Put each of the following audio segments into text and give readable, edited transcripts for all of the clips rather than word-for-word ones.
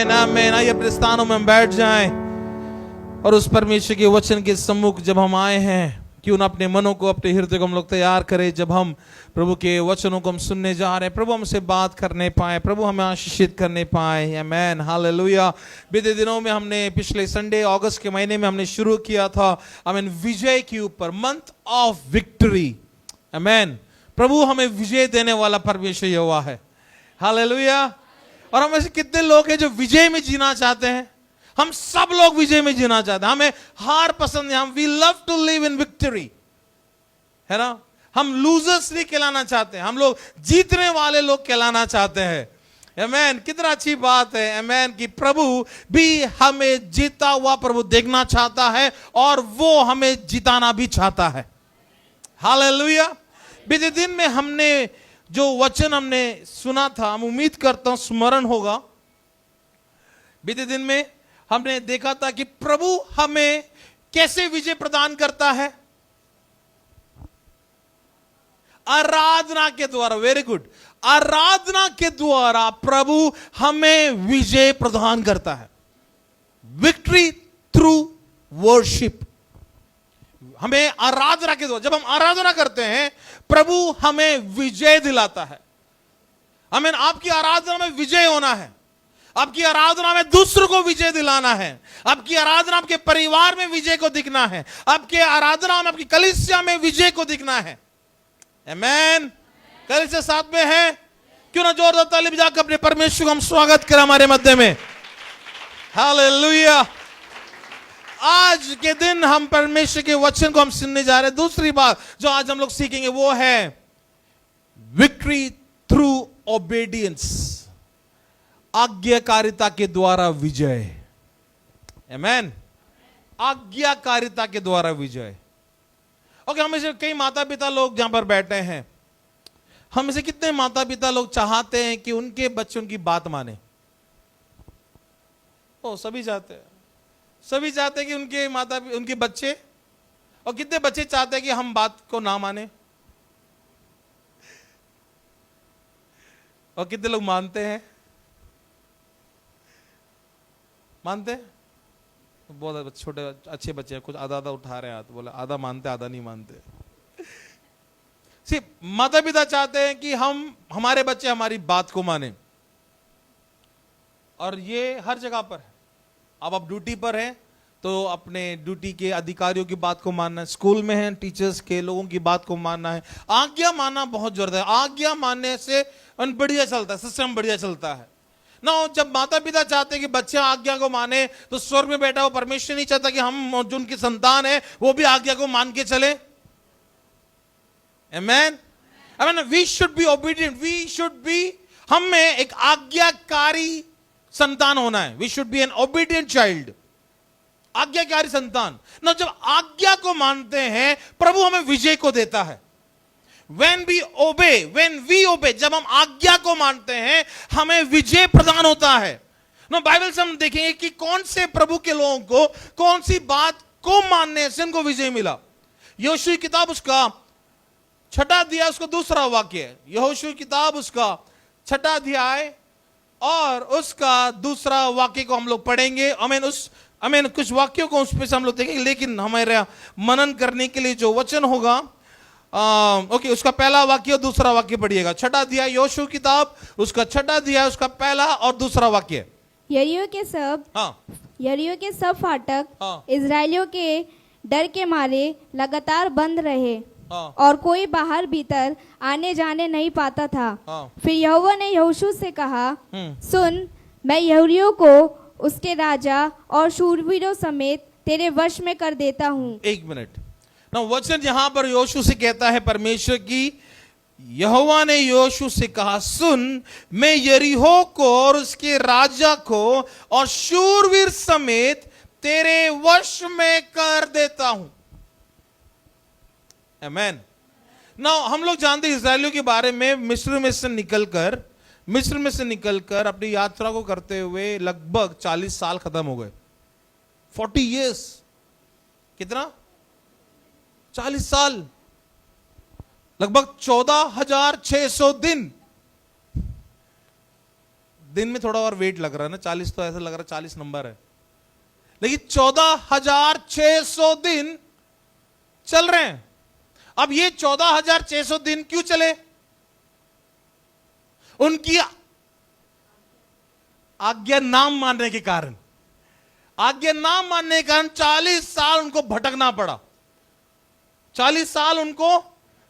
आमेन आमेन। आइए अपने स्थानों में हम बैठ जाएं और उस परमेश्वर के वचन के सम्मुख जब हम आए हैं, क्यों ना अपने मनों को, अपने हृदय को हम लोग तैयार करें। जब हम प्रभु के वचनों को हम सुनने जा रहे हैं, प्रभु हमसे बात करने पाए, प्रभु हमें आशीषित करने पाए। Amen hallelujah. बीते दिनों में हमने, पिछले संडे अगस्त के महीने में हमने शुरू किया था आमेन विजय के ऊपर, मंथ ऑफ विक्ट्री। आमेन। प्रभु हमें विजय देने वाला परमेश्वर यहोवा है। हालेलुया। और हम ऐसे कितने लोग हैं जो विजय में जीना चाहते हैं? हम सब लोग विजय में जीना चाहते हैं। हमें हार पसंद है। हम we love to live in victory, है ना। हम लूजर्स नहीं कहलाना चाहते, हम लोग जीतने वाले लोग कहलाना चाहते हैं। आमेन। कितना अच्छी बात है आमेन कि प्रभु भी हमें जीता हुआ प्रभु देखना चाहता है और वो हमें जिताना भी चाहता है। हालेलुया। बीते दिन में हमने जो वचन हमने सुना था, हम उम्मीद करता हूं स्मरण होगा। बीते दिन में हमने देखा था कि प्रभु हमें कैसे विजय प्रदान करता है? आराधना के द्वारा। Very good. आराधना के द्वारा प्रभु हमें विजय प्रदान करता है। Victory through worship. हमें आराधना के द्वारा, जब हम आराधना करते हैं, प्रभु हमें विजय दिलाता है। हमें आपकी आराधना में विजय होना है। आपकी आराधना में दूसरों को विजय दिलाना है। आपकी आराधना आपके परिवार में विजय को दिखना है। आपके आराधना में, आपकी कलीसिया में विजय को दिखना है। आमेन। कलीसिया साथ में है? क्यों ना जोरदार ताली बजाकर अपने परमेश्वर को हम स्वागत करें हमारे मध्य में। हालेलुया। आज के दिन हम परमेश्वर के वचन को हम सुनने जा रहे हैं। दूसरी बात जो आज हम लोग सीखेंगे वो है विक्ट्री थ्रू ओबेडियंस। आज्ञाकारिता के द्वारा विजय। आमेन। आज्ञाकारिता के द्वारा विजय। ओके, हम इसे कई माता पिता लोग जहां पर बैठे हैं, हम इसे कितने माता पिता लोग चाहते हैं कि उनके बच्चे उनकी बात माने? ओ, सभी चाहते हैं। सभी चाहते हैं कि उनके माता, उनके बच्चे, और कितने बच्चे चाहते हैं कि हम बात को ना माने? और कितने लोग मानते हैं? मानते हैं? बहुत छोटे अच्छे बच्चे हैं, कुछ आधा आधा उठा रहे हैं हाथ, बोले आधा मानते आधा नहीं मानते। सिर्फ माता पिता चाहते हैं कि हम, हमारे बच्चे हमारी बात को माने, और ये हर जगह पर है। अब आप ड्यूटी पर हैं तो अपने ड्यूटी के अधिकारियों की बात को मानना है, स्कूल में हैं टीचर्स के लोगों की बात को मानना है। आज्ञा मानना बहुत जरूरत है। आज्ञा मानने से बढ़िया चलता है, सिस्टम बढ़िया चलता है ना। जब माता पिता चाहते हैं कि बच्चे आज्ञा को माने, तो स्वर्ग में बैठा हुआ परमेश्वर नहीं चाहता कि हम जो उनकी संतान है वो भी आज्ञा को मान के चले। आमेन। आमेन। We should be obedient. We should be, हमें एक आज्ञाकारी संतान होना है। We should be an obedient child. आज्ञाकारी संतान ना। जब आज्ञा को मानते हैं, प्रभु हमें विजय को देता है। When we obey, जब हम आज्ञा को मानते हैं, हमें विजय प्रदान होता है ना। बाइबल से हम देखेंगे कि कौन से प्रभु के लोगों को कौन सी बात को मानने से उनको विजय मिला। यहोशू की किताब उसका 6वां अध्याय उसका 2रा वाक्य है। यहोशू की किताब उसका 6वां अध्याय और उसका 2रा वाक्य को हम लोग पढ़ेंगे। आमीन। कुछ वाक्यों को उस पे से हम लोग देखेंगे, लेकिन हमारे मनन करने के लिए जो वचन होगा, ओके, उसका पहला वाक्य और 2रा वाक्य पढ़िएगा। 6वां अध्याय यहोशू की किताब उसका 6वां अध्याय उसका पहला और 2रा वाक्य। यरीहो के सब फाटक इजरायलियों के डर के मारे लगातार बंद रहे और कोई बाहर भीतर आने जाने नहीं पाता था। फिर यहोवा ने यहोशू से कहा, सुन, मैं यहूदियों को उसके राजा और शूरवीरों समेत तेरे वश में कर देता हूँ। एक मिनट ना, वचन यहां पर यहोशू से कहता है परमेश्वर की, यहोवा ने यहोशू से कहा, सुन, मैं यरीहो को और उसके राजा को और शूरवीर समेत तेरे वश में कर देता हूं। आमेन। ना, हम लोग जानते हैं इस्राएलियों के बारे में, मिस्र में से निकलकर अपनी यात्रा को करते हुए लगभग 40 साल खत्म हो गए। 40 years। कितना? 40 साल, लगभग 14,600 दिन दिन में थोड़ा और वेट लग रहा है ना, 40 तो ऐसा लग रहा है 40 नंबर है, लेकिन 14,600 दिन चल रहे हैं। अब ये 14,600 दिन क्यों चले? उनकी आज्ञा नाम मानने के कारण, आज्ञा नाम मानने के कारण 40 साल उनको भटकना पड़ा, 40 साल उनको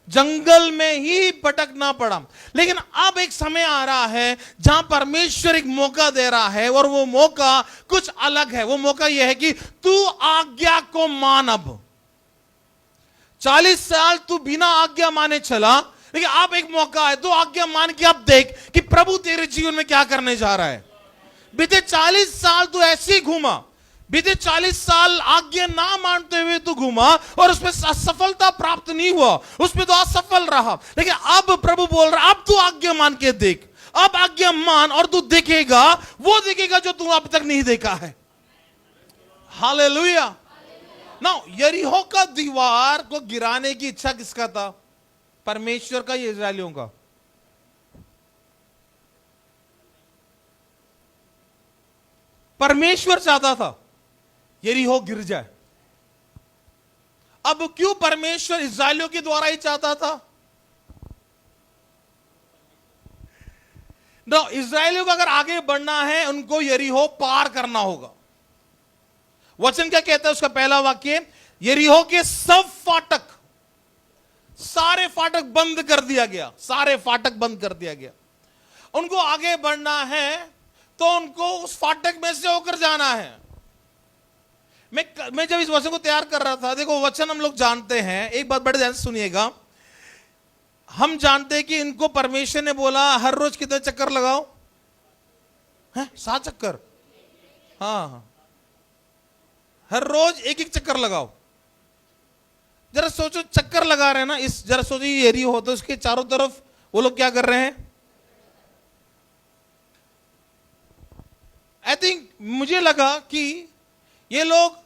जंगल में ही भटकना पड़ा। लेकिन अब एक समय आ रहा है जहां परमेश्वर एक मौका दे रहा है, और वो मौका कुछ अलग है। वो मौका यह है कि तू आज्ञा को मान। अब 40 साल तू बिना आज्ञा माने चला, लेकिन अब एक मौका है, तू आज्ञा मान के अब देख कि प्रभु तेरे जीवन में क्या करने जा रहा है। बीते 40 साल तू ऐसे ही घूमा, बीते 40 साल आज्ञा ना मानते हुए तू घूमा और उसमें असफलता प्राप्त नहीं हुआ, उसमें तो असफल रहा। लेकिन अब प्रभु बोल रहा, अब तू आज्ञा मान के देख, अब आज्ञा मान और तू देखेगा, वो देखेगा जो तू अब तक नहीं देखा है। हालेलुया। नाउ यरीहो का दीवार को गिराने की इच्छा किसका था? परमेश्वर का या इस्राएलियों का? परमेश्वर चाहता था यरीहो गिर जाए। अब क्यों परमेश्वर इस्राएलियों के द्वारा ही चाहता था? ना, इस्राएलियों को अगर आगे बढ़ना है, उनको यरीहो पार करना होगा। वचन क्या कहता है? उसका पहला वाक्य, यरीहो के सब फाटक, सारे फाटक बंद कर दिया गया, सारे फाटक बंद कर दिया गया। उनको आगे बढ़ना है तो उनको उस फाटक में से होकर जाना है। मैं जब इस वचन को तैयार कर रहा था, देखो वचन हम लोग जानते हैं, एक बात बड़े ध्यान से सुनिएगा। हम जानते हैं कि इनको परमेश्वर ने बोला हर रोज कितने चक्कर लगाओ? हैं? 7 चक्कर। हाँ, हर रोज एक एक चक्कर लगाओ। जरा सोचो, चक्कर लगा रहे हैं ना, इस जरा सोचो ये एरिया हो तो इसके चारों तरफ वो लोग क्या कर रहे हैं? आई थिंक मुझे लगा कि ये लोग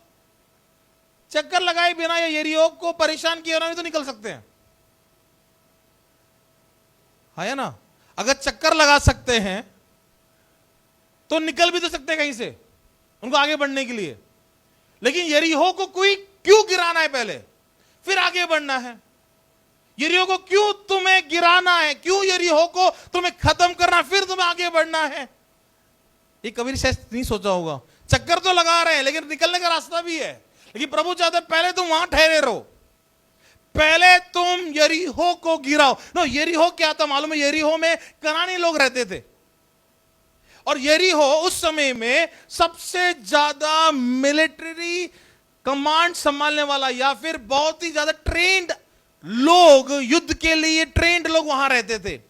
चक्कर लगाए बिना या यरीहो को परेशान किए बिना भी तो निकल सकते हैं, है ना? अगर चक्कर लगा सकते हैं तो निकल भी तो सकते हैं कहीं से उनको आगे बढ़ने के लिए। लेकिन यरीहो को कोई क्यों गिराना है? पहले फिर आगे बढ़ना है। यरीहो को क्यों तुम्हें गिराना है? क्यों यरीहो को तुम्हें खत्म करना, फिर तुम्हें आगे बढ़ना है? ये कभी शायद नहीं सोचा होगा। चक्कर तो लगा रहे हैं लेकिन निकलने का रास्ता भी है, लेकिन प्रभु चाहते हैं पहले तुम वहां ठहरे रहो, पहले तुम यरीहो को गिराओ। नो, यरीहो क्या था मालूम है? यरीहो में कनानी लोग रहते थे, और यरीहो उस समय में सबसे ज्यादा मिलिट्री कमांड संभालने वाला या फिर बहुत ही ज्यादा ट्रेंड लोग, युद्ध के लिए ट्रेंड लोग वहां रहते थे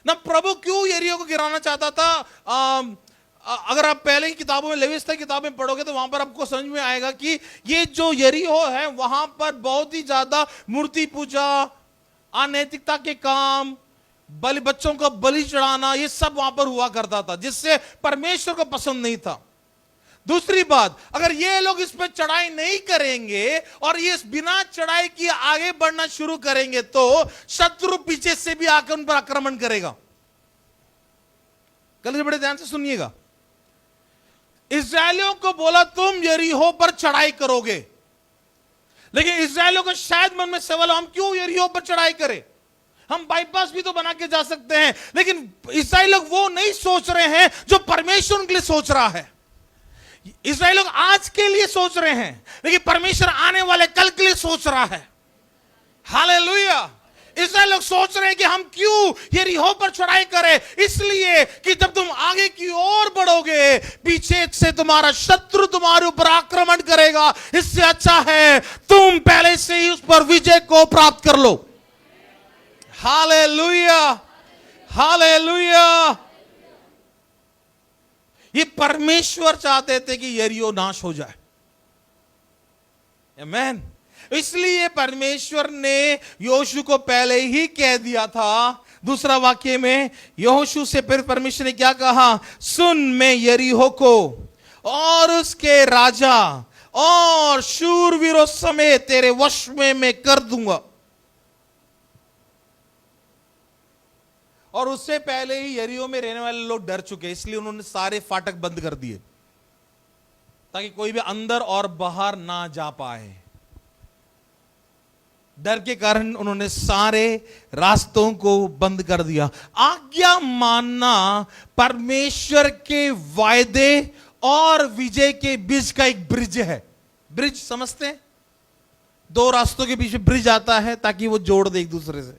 ना। प्रभु क्यों यरीहो को गिराना चाहता था? अगर आप पहले की किताबों में, लेविस्ता किताब में पढ़ोगे तो वहां पर आपको समझ में आएगा कि ये जो यरीहो है वहां पर बहुत ही ज्यादा मूर्ति पूजा, अनैतिकता के काम, बच्चों को बलि चढ़ाना, ये सब वहां पर हुआ करता था, जिससे परमेश्वर को पसंद नहीं था। दूसरी बात, अगर ये लोग इस पर चढ़ाई नहीं करेंगे और ये बिना चढ़ाई किए आगे बढ़ना शुरू करेंगे तो शत्रु पीछे से भी आकर उन पर आक्रमण करेगा। कल बड़े ध्यान से सुनिएगा। इस्राएलियों को बोला तुम यरीहो पर चढ़ाई करोगे, लेकिन इस्राएलियों को शायद मन में सवाल, हम क्यों यरीहो पर चढ़ाई करें? हम बाईपास भी तो बना के जा सकते हैं। लेकिन इस्राएल लोग वो नहीं सोच रहे हैं जो परमेश्वर उनके लिए सोच रहा है। इस्राएल लोग आज के लिए सोच रहे हैं, लेकिन परमेश्वर आने वाले कल के लिए सोच रहा है। हालेलुया। इस्राएल लोग सोच रहे हैं कि हम क्यों यरीहो पर चढ़ाई करें, इसलिए कि जब तुम आगे की ओर बढ़ोगे पीछे से तुम्हारा शत्रु तुम्हारे ऊपर आक्रमण करेगा। इससे अच्छा है तुम पहले से ही उस पर विजय को प्राप्त कर लो। Hallelujah, hallelujah. ये परमेश्वर चाहते थे कि यरीहो नाश हो जाए। आमीन। इसलिए परमेश्वर ने योशू को पहले ही कह दिया था। दूसरा वाक्य में योशू से फिर परमेश्वर ने क्या कहा? सुन, मैं यरीहो को और उसके राजा और शूरवीरों समेत तेरे वश में मैं कर दूंगा। और उससे पहले ही यरीहो में रहने वाले लोग डर चुके, इसलिए उन्होंने सारे फाटक बंद कर दिए ताकि कोई भी अंदर और बाहर ना जा पाए। डर के कारण उन्होंने सारे रास्तों को बंद कर दिया। आज्ञा मानना परमेश्वर के वायदे और विजय के बीच का एक ब्रिज है। ब्रिज समझते हैं? दो रास्तों के बीच में ब्रिज आता है ताकि वो जोड़ दे एक दूसरे से।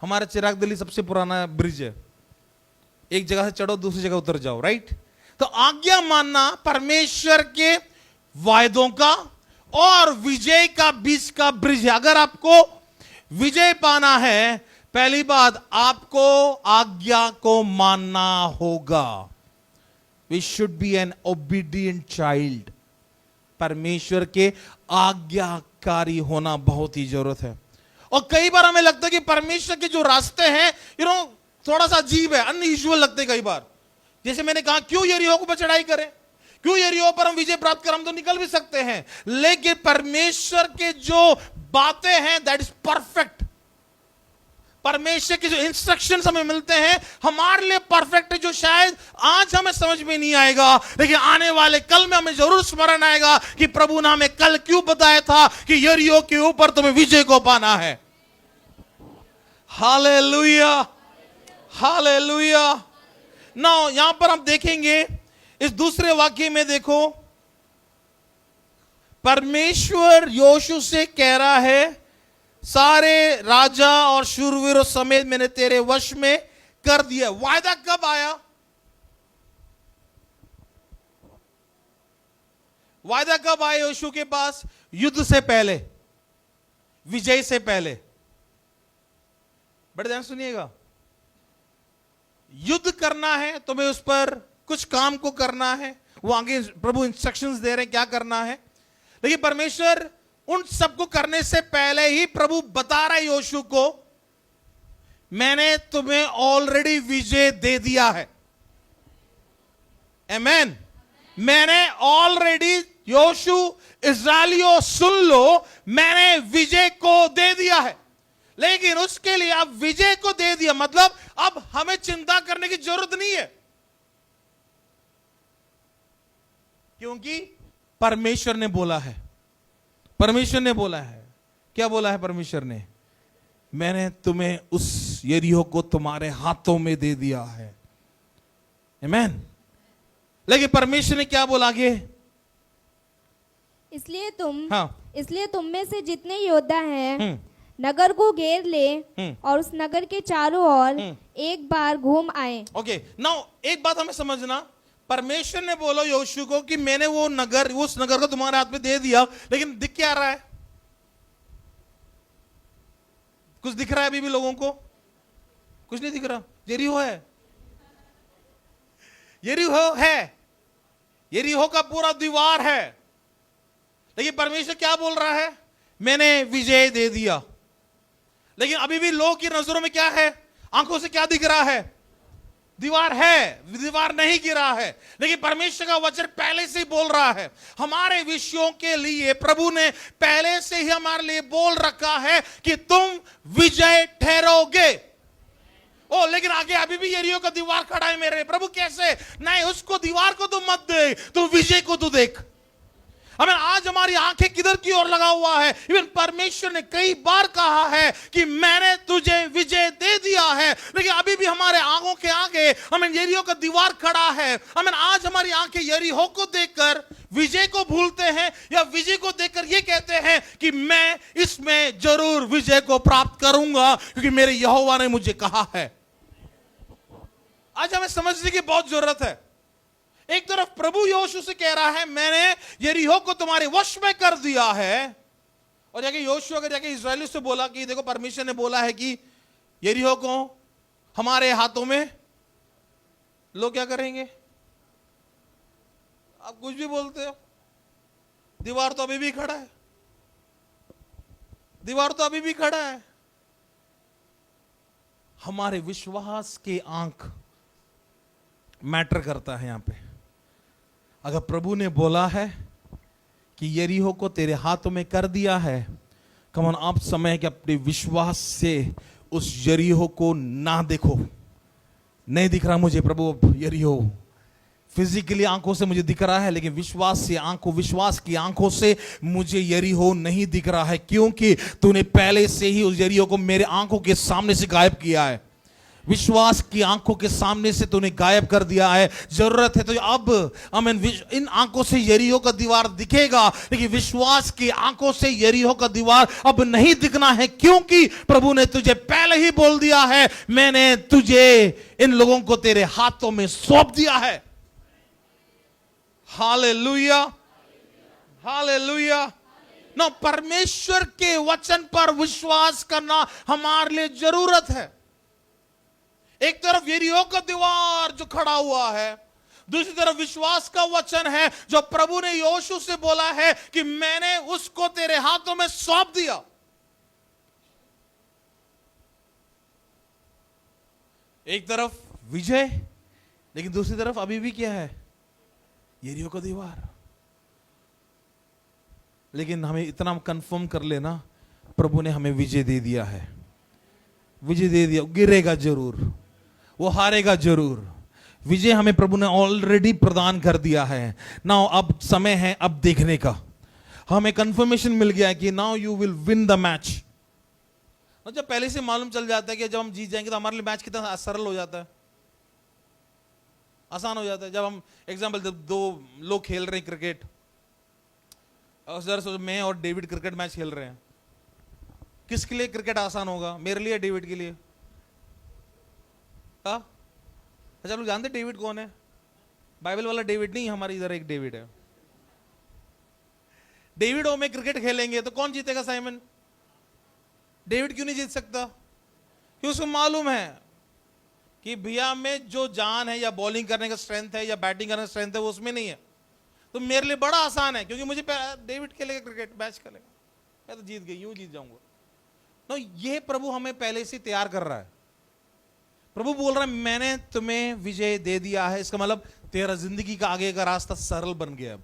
हमारा चिराग दिल्ली सबसे पुराना ब्रिज है, एक जगह से चढ़ो दूसरी जगह उतर जाओ, राइट? तो आज्ञा मानना परमेश्वर के वायदों का और विजय का बीच का ब्रिज है। अगर आपको विजय पाना है, पहली बात आपको आज्ञा को मानना होगा। We should be an obedient child. परमेश्वर के आज्ञाकारी होना बहुत ही जरूरत है। और कई बार हमें लगता है कि परमेश्वर के जो रास्ते हैं थोड़ा सा अजीब है, अनयूजुअल लगते हैं कई बार। जैसे मैंने कहा, क्यों यरीहो पर चढ़ाई करें, क्यों यरीहो पर हम विजय प्राप्त करें? हम तो निकल भी सकते हैं, लेकिन परमेश्वर के जो बातें हैं दैट इज परफेक्ट। परमेश्वर के जो इंस्ट्रक्शंस हमें मिलते हैं हमारे लिए परफेक्ट है, जो शायद आज हमें समझ में नहीं आएगा, लेकिन आने वाले कल में हमें जरूर स्मरण आएगा कि प्रभु ने हमें कल क्यों बताया था कि यरीहो के ऊपर तुम्हें विजय को पाना है। Hallelujah, hallelujah. नाउ यहां पर हम देखेंगे इस दूसरे वाक्य में, देखो परमेश्वर योशू से कह रहा है, सारे राजा और शूरवीरों समेत मैंने तेरे वश में कर दिया। वायदा कब आया? वायदा कब आया योशू के पास? युद्ध से पहले, विजय से पहले। बड़े ध्यान सुनिएगा, युद्ध करना है तुम्हें, उस पर कुछ काम को करना है, वो आगे प्रभु इंस्ट्रक्शंस दे रहे हैं क्या करना है। लेकिन परमेश्वर उन सबको करने से पहले ही प्रभु बता रहा है योशू को, मैंने तुम्हें ऑलरेडी विजय दे दिया है। आमेन। मैंने ऑलरेडी, योशू इस्राएलियों सुन लो, मैंने विजय को दे दिया है। लेकिन उसके लिए अब विजय को दे दिया मतलब अब हमें चिंता करने की जरूरत नहीं है, क्योंकि परमेश्वर ने बोला है। परमेश्वर ने बोला है, क्या बोला है परमेश्वर ने? मैंने तुम्हें उस यरीहो को तुम्हारे हाथों में दे दिया है। आमेन। लेकिन परमेश्वर ने क्या बोला आगे? इसलिए तुम में से जितने योद्धा हैं नगर को घेर ले और उस नगर के चारों ओर एक बार घूम आए। ओके, नाउ एक बात हमें समझना, परमेश्वर ने बोला योशू को कि मैंने वो नगर, उस नगर को तुम्हारे हाथ में दे दिया, लेकिन दिख क्या रहा है? कुछ दिख रहा है अभी भी लोगों को? कुछ नहीं दिख रहा। यरीहो है, यरीहो है, यरीहो का पूरा दीवार है, लेकिन परमेश्वर क्या बोल रहा है? मैंने विजय दे दिया। लेकिन अभी भी लोगों की नजरों में क्या है? आंखों से क्या दिख रहा है? दीवार है, दीवार नहीं गिरा है। लेकिन परमेश्वर का वचन पहले से ही बोल रहा है, हमारे विषयों के लिए प्रभु ने पहले से ही हमारे लिए बोल रखा है कि तुम विजय ठहरोगे। ओ, लेकिन आगे अभी भी यरीहो का दीवार खड़ा है मेरे प्रभु। कैसे? नहीं, उसको दीवार को तू मत देख, तू विजय को तू देख। हमें आज हमारी आंखें किधर की ओर लगा हुआ है? इवन परमेश्वर ने कई बार कहा है कि मैंने तुझे विजय दे दिया है, लेकिन अभी भी हमारे आंखों के आगे हमें यरीहो का दीवार खड़ा है। हमें आज हमारी आंखें यरीहो को देखकर विजय को भूलते हैं, या विजय को देखकर ये कहते हैं कि मैं इसमें जरूर विजय को प्राप्त करूंगा क्योंकि मेरे यहोवा ने मुझे कहा है। आज हमें समझने की बहुत जरूरत है। एक तरफ प्रभु योशू से कह रहा है मैंने यरीहो को तुम्हारे वश में कर दिया है, और जाके योशू अगर जाके इस्राएलियों से बोला कि देखो परमेश्वर ने बोला है कि यरीहो को हमारे हाथों में, लोग क्या करेंगे? आप कुछ भी बोलते हो, दीवार तो अभी भी खड़ा है, दीवार तो अभी भी खड़ा है। हमारे विश्वास के आंख मैटर करता है यहां पे। अगर प्रभु ने बोला है कि यरीहो को तेरे हाथों में कर दिया है, कम ऑन आप समय के अपने विश्वास से उस यरीहो को ना देखो, नहीं दिख रहा मुझे प्रभु यरीहो, फिजिकली आंखों से मुझे दिख रहा है, लेकिन विश्वास की आंखों से मुझे यरीहो नहीं दिख रहा है, क्योंकि तूने पहले से ही उस यरीहो को मेरे आंखों के सामने से गायब किया है। विश्वास की आंखों के सामने से तूने गायब कर दिया है। जरूरत है तो अब इन आंखों से यरीहो का दीवार दिखेगा, लेकिन विश्वास की आंखों से यरीहो का दीवार अब नहीं दिखना है, क्योंकि प्रभु ने तुझे पहले ही बोल दिया है, मैंने तुझे इन लोगों को तेरे हाथों में सौंप दिया है। Hallelujah, hallelujah. ना परमेश्वर के वचन पर विश्वास करना हमारे लिए जरूरत है। एक तरफ यरीहो का दीवार जो खड़ा हुआ है, दूसरी तरफ विश्वास का वचन है जो प्रभु ने योशू से बोला है कि मैंने उसको तेरे हाथों में सौंप दिया। एक तरफ विजय, लेकिन दूसरी तरफ अभी भी क्या है? यरीहो का दीवार। लेकिन हमें इतना कंफर्म कर लेना, प्रभु ने हमें विजय दे दिया है, विजय दे दिया। गिरेगा जरूर, वो हारेगा जरूर, विजय हमें प्रभु ने ऑलरेडी प्रदान कर दिया है। नाउ अब समय है अब देखने का। हमें कंफर्मेशन मिल गया है कि now you will win the match. जब पहले से मालूम चल जाता है कि जब हम जीत जाएंगे तो हमारे लिए मैच कितना सरल हो जाता है, आसान हो जाता है। जब हम एग्जाम्पल, जब दो लोग खेल रहे हैं क्रिकेट, और मैं और डेविड क्रिकेट मैच खेल रहे हैं, किसके लिए क्रिकेट आसान होगा? मेरे लिए, डेविड के लिए? हाँ, अच्छा, लोग जानते डेविड कौन है? बाइबल वाला डेविड नहीं, हमारे इधर एक डेविड है। डेविड और मैं क्रिकेट खेलेंगे तो कौन जीतेगा साइमन? डेविड क्यों नहीं जीत सकता? क्योंकि उसको मालूम है कि भैया में जो जान है, या बॉलिंग करने का स्ट्रेंथ है, या बैटिंग करने का स्ट्रेंथ है, वो उसमें नहीं है। तो मेरे लिए बड़ा आसान है, क्योंकि मुझे डेविड खेलेगा क्रिकेट मैच खेलेगा, मैं तो जीत गई, यूं जीत जाऊंगा। तो ये प्रभु हमें पहले से तैयार कर रहा है। प्रभु बोल रहा है मैंने तुम्हें विजय दे दिया है। इसका मतलब तेरा जिंदगी का आगे का रास्ता सरल बन गया। अब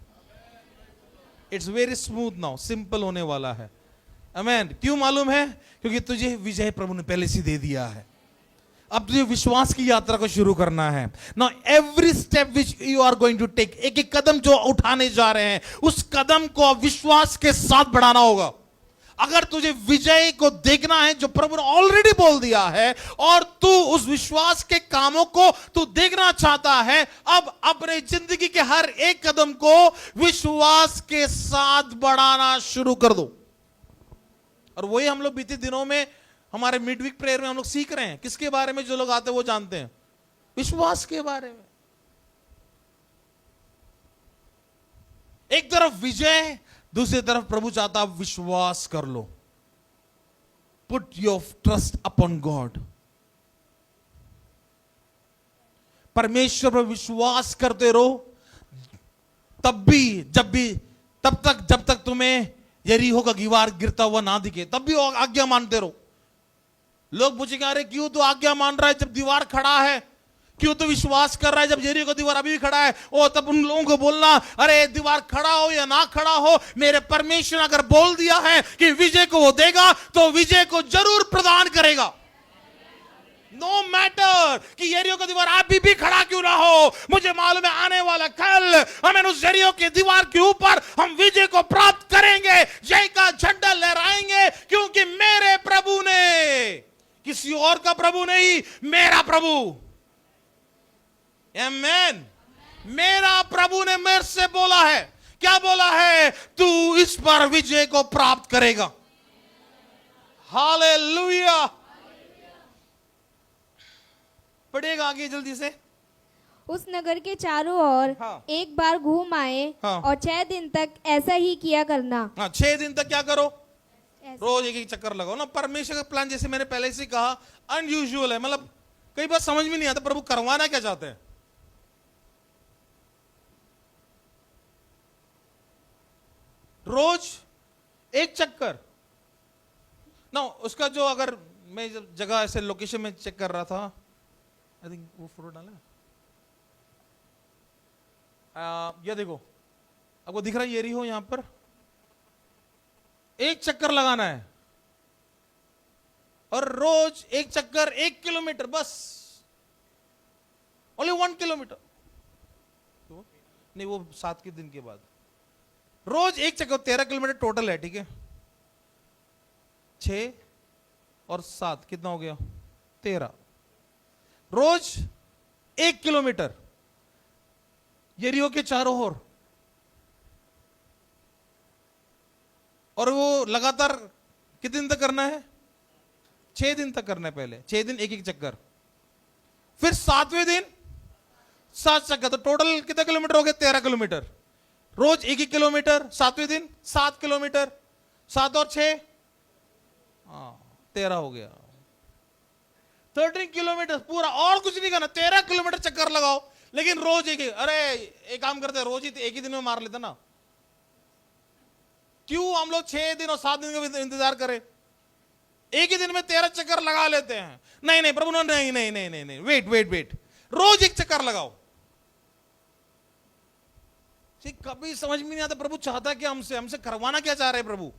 it's very smooth now, simple होने वाला है। आमीन। क्यों मालूम है? क्योंकि तुझे विजय प्रभु ने पहले से दे दिया है। अब तुझे विश्वास की यात्रा को शुरू करना है। Now every step which you are going to take, एक एक कदम जो उठाने जा रहे हैं, उस कदम को विश्वास के साथ बढ़ाना होगा। अगर तुझे विजय को देखना है जो प्रभु ने ऑलरेडी बोल दिया है, और तू उस विश्वास के कामों को तू देखना चाहता है, अब अपने जिंदगी के हर एक कदम को विश्वास के साथ बढ़ाना शुरू कर दो। और वही हम लोग बीते दिनों में हमारे मिडवीक प्रेयर में हम लोग सीख रहे हैं। किसके बारे में? जो लोग आते हैं वो जानते हैं, विश्वास के बारे में। एक तरफ विजय, दूसरी तरफ प्रभु चाहता विश्वास कर लो। Put your trust upon God. परमेश्वर पर विश्वास करते रहो, तब तक तुम्हें यरीहो का दीवार गिरता हुआ ना दिखे, तब भी आज्ञा मानते रहो। लोग पूछेंगे अरे क्यों तू आज्ञा मान रहा है जब दीवार खड़ा है? क्यों तू विश्वास कर रहा है जब यरीहो का दीवार अभी भी खड़ा है? ओ, तब उन लोगों को बोलना अरे दीवार खड़ा हो या ना खड़ा हो, मेरे परमेश्वर अगर बोल दिया है कि विजय को वो देगा, तो विजय को जरूर प्रदान करेगा। नो मैटर कि यरीहो का दीवार अभी भी खड़ा क्यों ना हो, मुझे मालूम है आने वाला कल हमें उस यरीहो के दीवार के ऊपर हम विजय को प्राप्त करेंगे, जय का झंडा लहराएंगे, क्योंकि मेरे प्रभु ने, किसी और का प्रभु नहीं, मेरा प्रभु, आमीन, मेरा प्रभु ने मेरे से बोला है। क्या बोला है? तू इस पर विजय को प्राप्त करेगा। हालेलुया। पढ़ेगा आगे जल्दी से। उस नगर के चारों ओर एक बार घूम आए और 6 दिन तक ऐसा ही किया करना। 6 दिन तक क्या करो? रोज एक चक्कर लगाओ ना। परमेश्वर का प्लान, जैसे मैंने पहले से कहा, अनयूजुअल है। मतलब कई बार समझ में नहीं आता प्रभु करवाना क्या चाहते हैं। रोज एक चक्कर ना। उसका जो, अगर मैं जब जगह ऐसे लोकेशन में चेक कर रहा था, आई थिंक वो फोटो डाला, ये देखो आपको दिख रहा है यरीहो, यहां पर एक चक्कर लगाना है, और रोज एक चक्कर 1 किलोमीटर बस। Only 1 kilometre. नहीं, वो 7 के दिन के बाद रोज एक चक्कर, 13 किलोमीटर टोटल है, ठीक है। 6 और 7 कितना हो गया? 13। रोज 1 किलोमीटर यरीहो के चारों ओर, और वो लगातार कितने दिन तक करना है? 6 दिन तक करना है। पहले 6 दिन एक एक चक्कर, फिर 7वें दिन 7 चक्कर, तो टोटल कितने किलोमीटर हो गए? 13 किलोमीटर। रोज 1 किलोमीटर, 7वें दिन 7 किलोमीटर, 7 और 6 13 हो गया। 13 किलोमीटर पूरा, और कुछ नहीं करना, 13 किलोमीटर चक्कर लगाओ, लेकिन रोज एक। अरे एक काम करते हैं, रोज ही एक ही दिन में मार लेते ना, क्यों हम लोग 6 दिन और 7 दिन का इंतजार करें? एक ही दिन में 13 चक्कर लगा लेते हैं। नहीं नहीं प्रभु, नहीं नहीं नहीं नहीं नहीं, वेट वेट वेट, रोज एक चक्कर लगाओ। कभी समझ में नहीं आता प्रभु चाहता क्या हमसे, हमसे करवाना क्या चाह रहे प्रभु।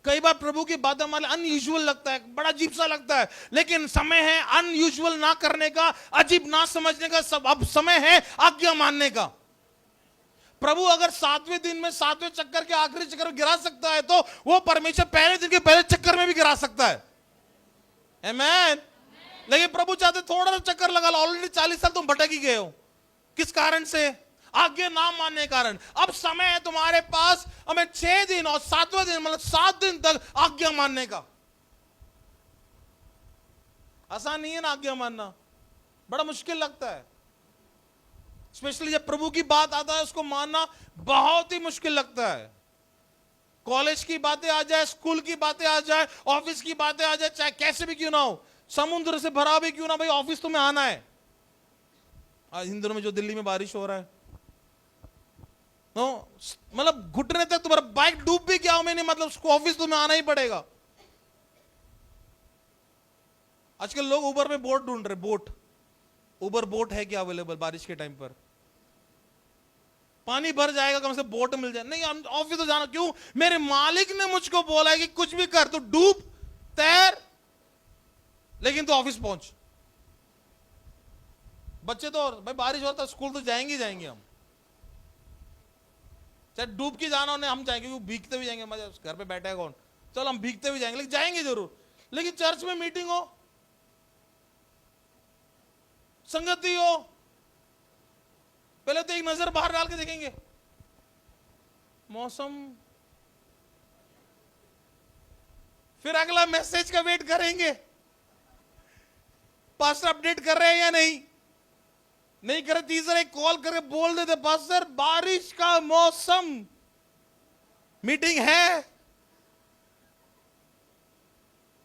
कई बार प्रभु की बात हमारे अनयूजुअल लगता है, बड़ा अजीब सा लगता है, लेकिन समय है अनयूजुअल ना करने का, अजीब ना समझने का। सब अब समय है आज्ञा मानने का। प्रभु अगर 7वें दिन में 7वें चक्कर के आखिरी चक्कर में गिरा सकता है, तो वो परमेश्वर पहले दिन के पहले चक्कर में भी गिरा सकता है। आमेन। लेकिन प्रभु चाहते थोड़ा सा चक्कर लगा लो। ऑलरेडी 40 साल तुम भटक ही गए हो, किस कारण से? आज्ञा ना मानने के कारण। अब समय है तुम्हारे पास, हमें 6 दिन और 7वें दिन, मतलब 7 दिन तक आज्ञा मानने का। आसान नहीं है ना आज्ञा मानना, बड़ा मुश्किल लगता है। स्पेशली जब प्रभु की बात आता है, उसको मानना बहुत ही मुश्किल लगता है। कॉलेज की बातें आ जाए, स्कूल की बातें आ जाए, ऑफिस की बातें आ जाए, चाहे कैसे भी क्यों ना हो, समुद्र से भरा भी क्यों ना, भाई ऑफिस तुम्हें आना है। आज इन दिनों में जो दिल्ली में बारिश हो रहा है, मतलब घुटने तक तुम्हारा बाइक डूब भी क्या हो, मैंने मतलब ऑफिस तुम्हें आना ही पड़ेगा। आजकल लोग उबर में बोट ढूंढ रहे, बोट, उबर बोट है क्या अवेलेबल बारिश के टाइम पर? पानी भर जाएगा, कम से बोट मिल जाए। नहीं, हम ऑफिस तो जाना क्यों? मेरे मालिक ने मुझको बोला है कि कुछ भी कर, तो डूब तैर, लेकिन तो ऑफिस पहुंच। बच्चे तो भाई बारिश होता है स्कूल तो जाएंगे ही जाएंगे हम, चाहे डूब के जाना हो, हम जाएंगे, क्योंकि भीगते भी जाएंगे। मजा, घर पे बैठे कौन, चलो हम भीगते भी जाएंगे, लेकिन जाएंगे जरूर। लेकिन चर्च में मीटिंग हो, संगति हो, पहले तो एक नजर बाहर डाल के देखेंगे मौसम, फिर अगला मैसेज का वेट करेंगे, पास्टर अपडेट कर रहे हैं या नहीं, नहीं करे, तीसरा एक कॉल करके बोल देते, पास्टर बारिश का मौसम, मीटिंग है।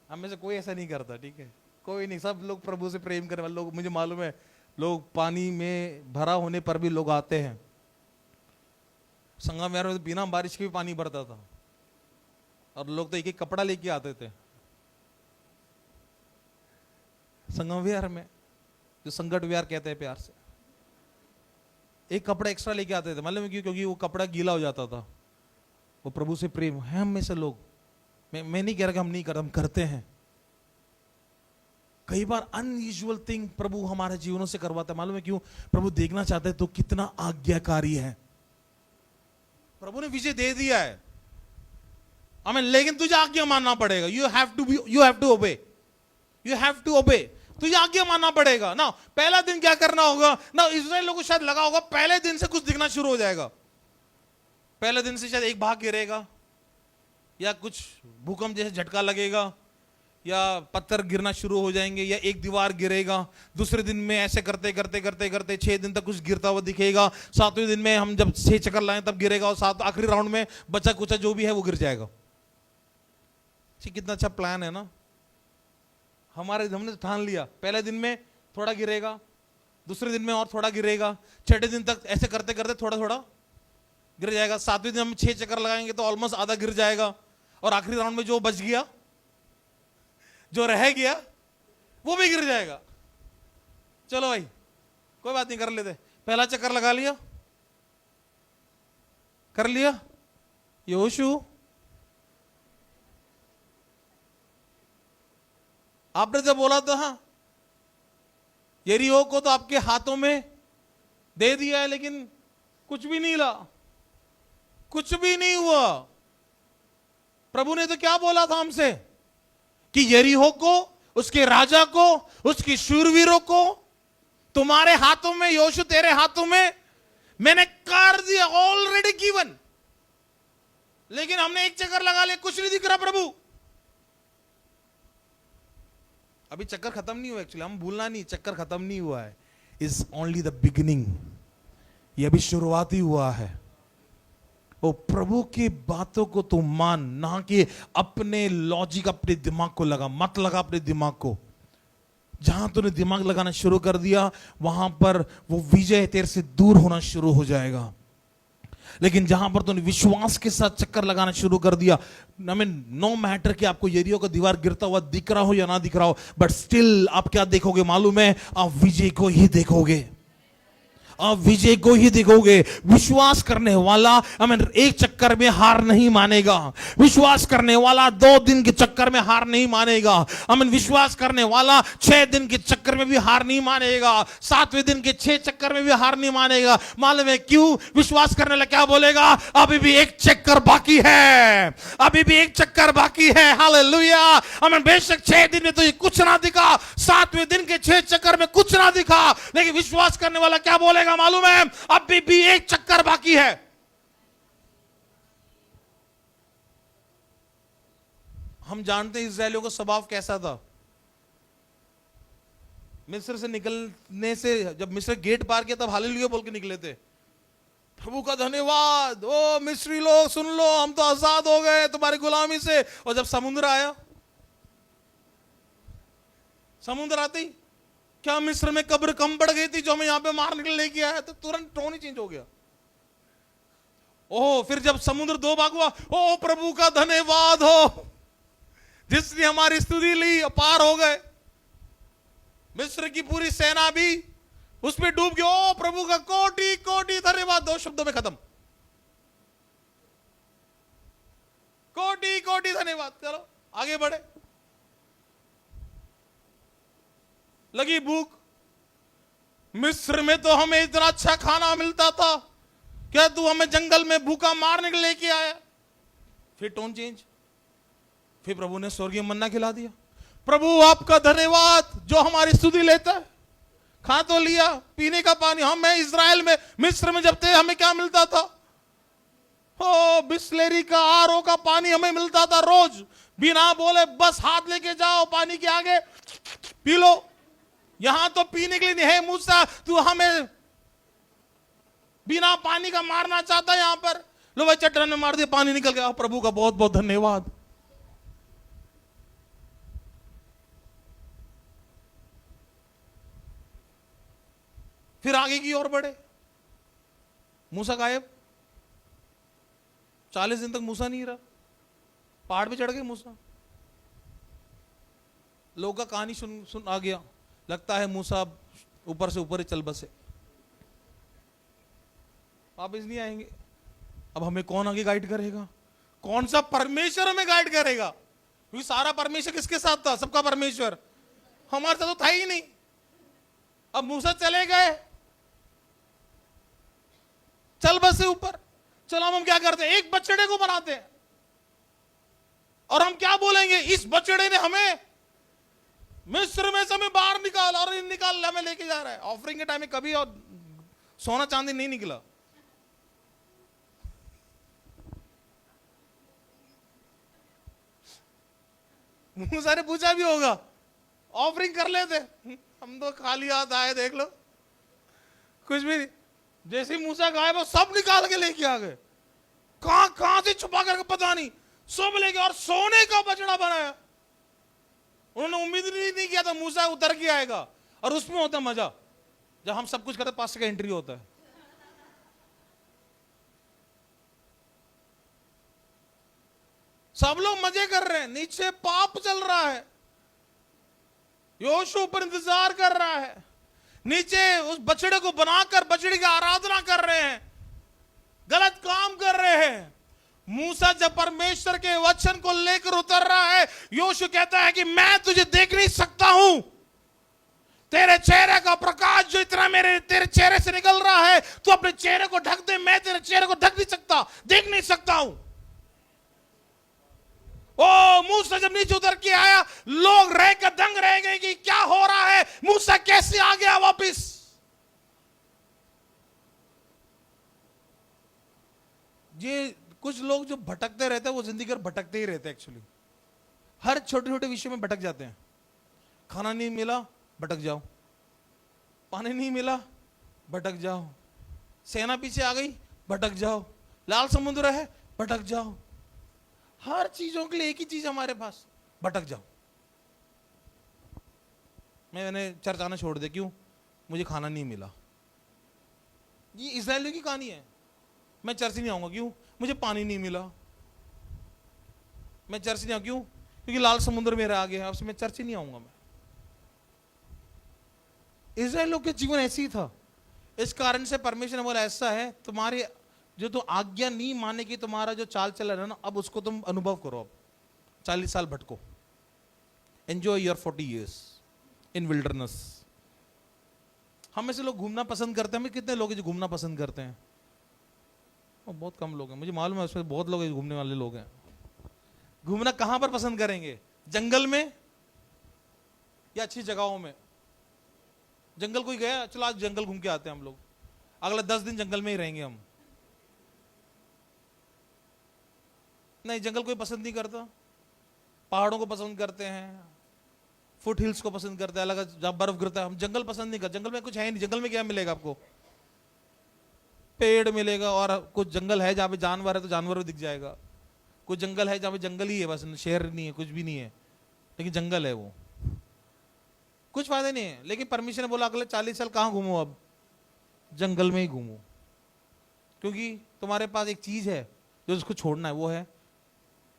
हम में से कोई ऐसा नहीं करता, ठीक है, कोई नहीं, सब लोग प्रभु से प्रेम करने वाले लोग। मुझे मालूम है लोग पानी में भरा होने पर भी लोग आते हैं। संगम विहार में तो बिना बारिश के भी पानी भरता था, और लोग तो एक एक कपड़ा लेके आते थे संगम विहार में, जो संकट विहार कहते हैं प्यार से, एक कपड़ा एक्स्ट्रा लेके आते थे। मालूम क्यों? क्योंकि वो कपड़ा गीला हो जाता था। वो प्रभु से प्रेम है हम में से लोग। मैं नहीं कह रहा कि हम नहीं करते, हम करते हैं। कई बार अनयूजुअल थिंग प्रभु हमारे जीवनों से करवाता है। मालूम है क्यों? प्रभु देखना चाहते हैं तो कितना आज्ञाकारी है। प्रभु ने विजय दे दिया है हमें, लेकिन तुझे आज्ञा मानना पड़ेगा। You have to obey, you have to obey. तुझे आज्ञा मानना पड़ेगा ना। पहला दिन क्या करना होगा ना, इस्राएल लोगों को शायद लगा होगा पहले दिन से कुछ दिखना शुरू हो जाएगा। पहले दिन से शायद एक भाग गिरेगा, या कुछ भूकंप जैसे झटका लगेगा, या पत्थर गिरना शुरू हो जाएंगे, या एक दीवार गिरेगा। दूसरे दिन में ऐसे करते करते करते करते 6 दिन तक कुछ गिरता हुआ दिखेगा। 7वें दिन में हम जब 6 चक्कर लाएं तब गिरेगा, और आखिरी राउंड में बचा कुचा जो भी है वो गिर जाएगा। कितना अच्छा प्लान है ना हमारे। हमने ठान लिया पहले दिन में थोड़ा गिरेगा, दूसरे दिन में और थोड़ा गिरेगा, 6ठे दिन तक ऐसे करते करते थोड़ा थोड़ा गिर जाएगा। 7वें दिन हम 6 चक्कर लगाएंगे तो ऑलमोस्ट आधा गिर जाएगा, और आखिरी राउंड में जो बच गया, जो रह गया, वो भी गिर जाएगा। चलो भाई कोई बात नहीं, कर लेते। पहला चक्कर लगा लिया, कर लिया। यहोशू आपने जब बोला था, हाँ यरीहो को तो आपके हाथों में दे दिया है, लेकिन कुछ भी नहीं ला, कुछ भी नहीं हुआ। प्रभु ने तो क्या बोला था हमसे कि यरीहो को, उसके राजा को, उसकी शूरवीरों को तुम्हारे हाथों में, योशु तेरे हाथों में मैंने कर दिया, ऑलरेडी गिवन। लेकिन हमने एक चक्कर लगा लिया, कुछ नहीं दिख रहा प्रभु। अभी चक्कर खत्म नहीं हुआ, एक्चुअली हम भूलना नहीं, चक्कर खत्म नहीं हुआ है, इज ओनली द बिगिनिंग, ये अभी शुरुआत ही हुआ है। ओ प्रभु की बातों को तू मान, ना कि अपने लॉजिक, अपने दिमाग को लगा, मत लगा अपने दिमाग को। जहां तूने दिमाग लगाना शुरू कर दिया, वहां पर वो विजय तेरे से दूर होना शुरू हो जाएगा। लेकिन जहां पर तूने विश्वास के साथ चक्कर लगाना शुरू कर दिया, आई मीन नो मैटर कि आपको यरीहो का दीवार गिरता हुआ दिख रहा हो या ना दिख रहा हो, बट स्टिल आप क्या देखोगे मालूम है? आप विजय को ही देखोगे, आप विजय को ही देखोगे। विश्वास करने वाला एक चक्कर में हार नहीं मानेगा। विश्वास करने वाला 2 दिन के चक्कर में हार नहीं मानेगा। विश्वास करने वाला 6 दिन के चक्कर में भी हार नहीं मानेगा। 7वें दिन के 6 चक्कर में भी हार नहीं मानेगा। मालूम है क्यों? विश्वास करने वाला क्या बोलेगा? अभी भी एक चक्कर बाकी है, अभी भी एक चक्कर बाकी है। हालेलुया। बेशक 6 दिन में तो ये कुछ ना दिखा, 7वें दिन के 6 चक्कर में कुछ ना दिखा, लेकिन विश्वास करने वाला क्या बोलेगा मालूम है? अभी भी एक चक्कर बाकी है। हम जानते हैं इस्राएलियों का स्वभाव कैसा था। मिस्र से निकलने से, जब मिस्र गेट पार किया तब हालेलुया बोल के निकले थे, प्रभु का धन्यवाद, ओ मिस्री लोग सुन लो, हम तो आजाद हो गए तुम्हारी गुलामी से। और जब समुद्र आया, समुद्र आते ही क्या मिस्र में कब्र कम पड़ गई थी जो हमें यहां पे मारने के लिए लेके आया? तो तुरंत टोन ही चेंज हो गया। ओह, फिर जब समुद्र 2 भाग हुआ, ओ प्रभु का धन्यवाद हो जिसने हमारी स्तुति ली, पार हो गए। मिस्र की पूरी सेना भी उसमें डूब गई। ओ प्रभु का कोटि कोटि धन्यवाद। 2 शब्दों में खत्म, कोटि कोटि धन्यवाद। चलो आगे बढ़े। लगी भूख, मिस्र में तो हमें इतना अच्छा खाना मिलता था, क्या तू हमें जंगल में भूखा मारने के लेके आया? फिर टोन चेंज, फिर प्रभु ने स्वर्गीय मन्ना खिला दिया। प्रभु आपका धन्यवाद जो हमारी स्तुति लेता है। खा तो लिया, पीने का पानी, हमें इजराइल में, मिस्र में जब थे हमें क्या मिलता था? ओ बिस्लेरी का, आरओ का पानी हमें मिलता था रोज, बिना बोले बस हाथ लेके जाओ पानी के आगे, पी लो। यहां तो पीने के लिए नहीं है। मूसा तू हमें बिना पानी का मारना चाहता है यहां पर? लो भाई, चट्टान में मार दिया, पानी निकल गया। प्रभु का बहुत बहुत धन्यवाद। फिर आगे की ओर बढ़े, मूसा गायब, 40 दिन तक मूसा नहीं रहा। पहाड़ पे चढ़ गए मूसा, लोग का कहानी सुन आ गया, लगता है मूसा ऊपर से ऊपर ही चल बसे, वापिस नहीं आएंगे। अब हमें कौन आगे गाइड करेगा? कौन सा परमेश्वर हमें गाइड करेगा? क्योंकि सारा परमेश्वर किसके साथ था? सबका परमेश्वर हमारे साथ तो था ही नहीं। अब मूसा चले गए, चल बसे ऊपर। चलो हम क्या करते हैं? एक बछड़े को बनाते हैं और हम क्या बोलेंगे? इस बछड़े ने हमें मिस्र में से हमें बाहर निकाल, और निकाल हमें लेके जा रहा है। ऑफरिंग के टाइम में कभी और सोना चांदी नहीं निकला। मूसा ने पूछा भी होगा, ऑफरिंग कर लेते, हम तो खाली हाथ आए, देख लो कुछ भी नहीं। जैसे मूसा गायब, वो सब निकाल के लेके आ गए। कहां से छुपा करके पता नहीं, सब लेके, और सोने का बछड़ा बनाया। उन्होंने उम्मीद नहीं किया था मूसा उतर के आएगा। और उसमें होता मजा, जब हम सब कुछ करते, 5 का एंट्री होता है। सब लोग मजे कर रहे हैं, नीचे पाप चल रहा है, योशू ऊपर इंतजार कर रहा है, नीचे उस बछड़े को बनाकर बछड़े की आराधना कर रहे हैं, गलत काम कर रहे हैं। मूसा जब परमेश्वर के वचन को लेकर उतर रहा है, योशू कहता है कि मैं तुझे देख नहीं सकता हूं, तेरे चेहरे का प्रकाश जो इतना मेरे तेरे चेहरे से निकल रहा है, तू अपने चेहरे को ढक दे। मैं तेरे चेहरे को ढक नहीं सकता, देख नहीं सकता हूं। ओ मूसा जब नीचे उतर के आया, लोग रह कर दंग रह गए कि क्या हो रहा है, मूसा कैसे आ गया वापिस। ये कुछ लोग जो भटकते रहते हैं वो जिंदगी भर भटकते ही रहते हैं। एक्चुअली हर छोटे छोटे विषय में भटक जाते हैं। खाना नहीं मिला, भटक जाओ। पानी नहीं मिला, भटक जाओ। सेना पीछे आ गई, भटक जाओ। लाल समुद्र है, भटक जाओ। हर चीजों के लिए एक ही चीज हमारे पास, भटक जाओ। मैंने चर्च आना छोड़ दिया, क्यों? मुझे खाना नहीं मिला। ये इस्राएलियों की कहानी है। मैं चर्च नहीं आऊंगा, क्यों? मुझे पानी नहीं मिला। मैं चर्च नहीं आऊंगा, क्यों? क्योंकि लाल समुद्र मेरे आगे है, उससे मैं चर्च ही नहीं आऊंगा। मैं इस्राएलियों के जीवन ऐसी ही था। इस कारण से परमेश्वर ने बोला ऐसा है, तुम्हारे जो तो आज्ञा नहीं मानने की तुम्हारा जो चाल चलन है ना, अब उसको तुम अनुभव करो। अब 40 साल भटको, enjoy your 40 years in wilderness. हम में से लोग घूमना पसंद करते हैं। हमें कितने लोग हैं जो घूमना पसंद करते हैं? और बहुत कम लोग हैं, मुझे मालूम है। उसमें बहुत लोग घूमने वाले लोग हैं। घूमना कहां पर पसंद करेंगे? जंगल में या अच्छी जगहों में? जंगल कोई गया? चलो आज जंगल घूम के आते हैं हम लोग। अगला 10 दिन जंगल में ही रहेंगे हम। नहीं, जंगल कोई पसंद नहीं करता। पहाड़ों को पसंद करते हैं, फुट हिल्स को पसंद करते हैं, अलग जहां बर्फ गिरता है। हम जंगल पसंद नहीं करते। जंगल में कुछ है नहीं। जंगल में क्या मिलेगा आपको? पेड़ मिलेगा। और कुछ जंगल है जहां पे जानवर है तो जानवर भी दिख जाएगा। कुछ जंगल है जहां पे जंगल ही है, बस शहर नहीं है, कुछ भी नहीं है, लेकिन जंगल है वो। कुछ फायदा नहीं है। लेकिन परमेश्वर ने बोला अगले 40 साल कहां घूमो? अब जंगल में ही घूमो, क्योंकि तुम्हारे पास एक चीज है जो उसको छोड़ना है। वो है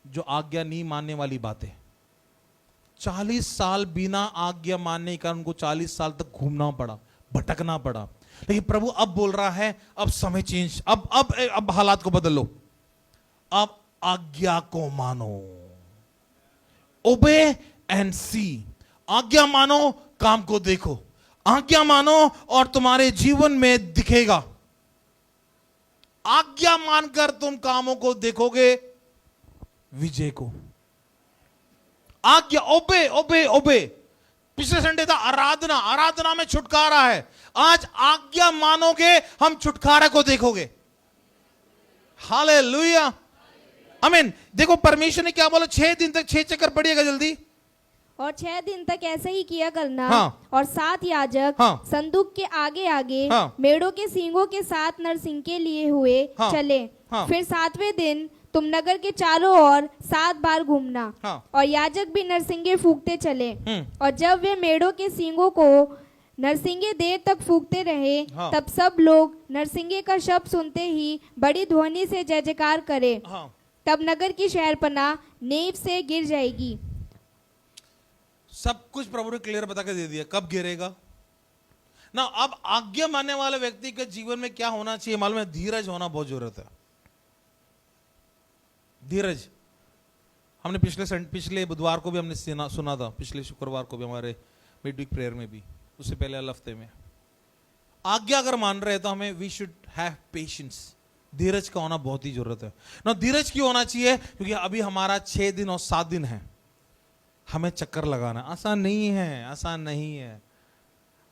जो आज्ञा नहीं मानने वाली बातें। 40 साल बिना आज्ञा मानने का उनको 40 साल तक घूमना पड़ा, भटकना पड़ा। लेकिन प्रभु अब बोल रहा है, अब समय चेंज, अब हालात को बदल लो। अब आज्ञा को मानो। ओबे एंड सी। आज्ञा मानो, काम को देखो। आज्ञा मानो और तुम्हारे जीवन में दिखेगा। आज्ञा मानकर तुम कामों को देखोगे, विजय को। आज्ञा, ओबे ओबे ओबे। पिछले संडे था आराधना। आराधना में छुटकारा है। आज आज्ञा मानोगे, हम छुटकारा को देखोगे। हालेलुया, आमीन। देखो परमेश्वर ने क्या बोला, 6 दिन तक 6 चक्कर पड़िएगा जल्दी। और 6 दिन तक ऐसे ही किया करना। हाँ। और 7 याजक संदूक के आगे आगे मेढ़ों के सींगों के साथ नरसिंह के लिए हुए चले। फिर 7वें दिन तुम नगर के चारों ओर 7 बार घूमना। और याजक भी नरसिंगे फूंकते चले। और जब वे मेढ़ों के सींगों को नरसिंगे देर तक फूंकते रहे, तब सब लोग नरसिंगे का शब्द सुनते ही बड़ी ध्वनि से जय जयकार करे। तब नगर की शहरपनाह नींव से गिर जाएगी। सब कुछ प्रभु ने क्लियर बता के दे दिया कब गिरेगा ना। अब आज्ञा मानने वाले व्यक्ति के जीवन में क्या होना चाहिए मालूम है? धीरज होना बहुत जरूरत है। धीरज। हमने पिछले बुधवार को भी हमने सुना था, पिछले शुक्रवार को भी हमारे मिडवीक प्रेयर में भी, उससे पहले हफ्ते में। आज्ञा अगर मान रहे हैं तो हमें वी शुड हैव पेशेंस। धीरज का होना बहुत ही जरूरत है ना। धीरज क्यों होना चाहिए? क्योंकि अभी हमारा 6 दिन और 7 दिन है। हमें चक्कर लगाना आसान नहीं है, आसान नहीं है।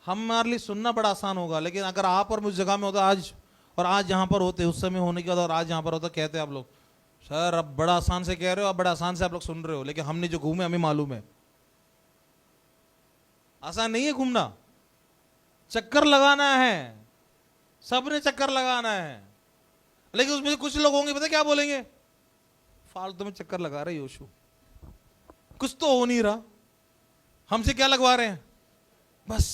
हमारे लिए सुनना बड़ा आसान होगा, लेकिन अगर आप और मुझ जगह में होता आज, और आज यहां पर होते, उस समय होने के बाद और आज यहां पर होता, कहते आप लोग सर अब बड़ा आसान से कह रहे हो, अब बड़ा आसान से आप लोग सुन रहे हो, लेकिन हमने जो घूमे हमें मालूम है आसान नहीं है घूमना। चक्कर लगाना है, सबने चक्कर लगाना है। लेकिन उसमें कुछ लोग होंगे पता क्या बोलेंगे? फालतू में चक्कर लगा रहे योशु, कुछ तो हो नहीं रहा, हमसे क्या लगवा रहे हैं, बस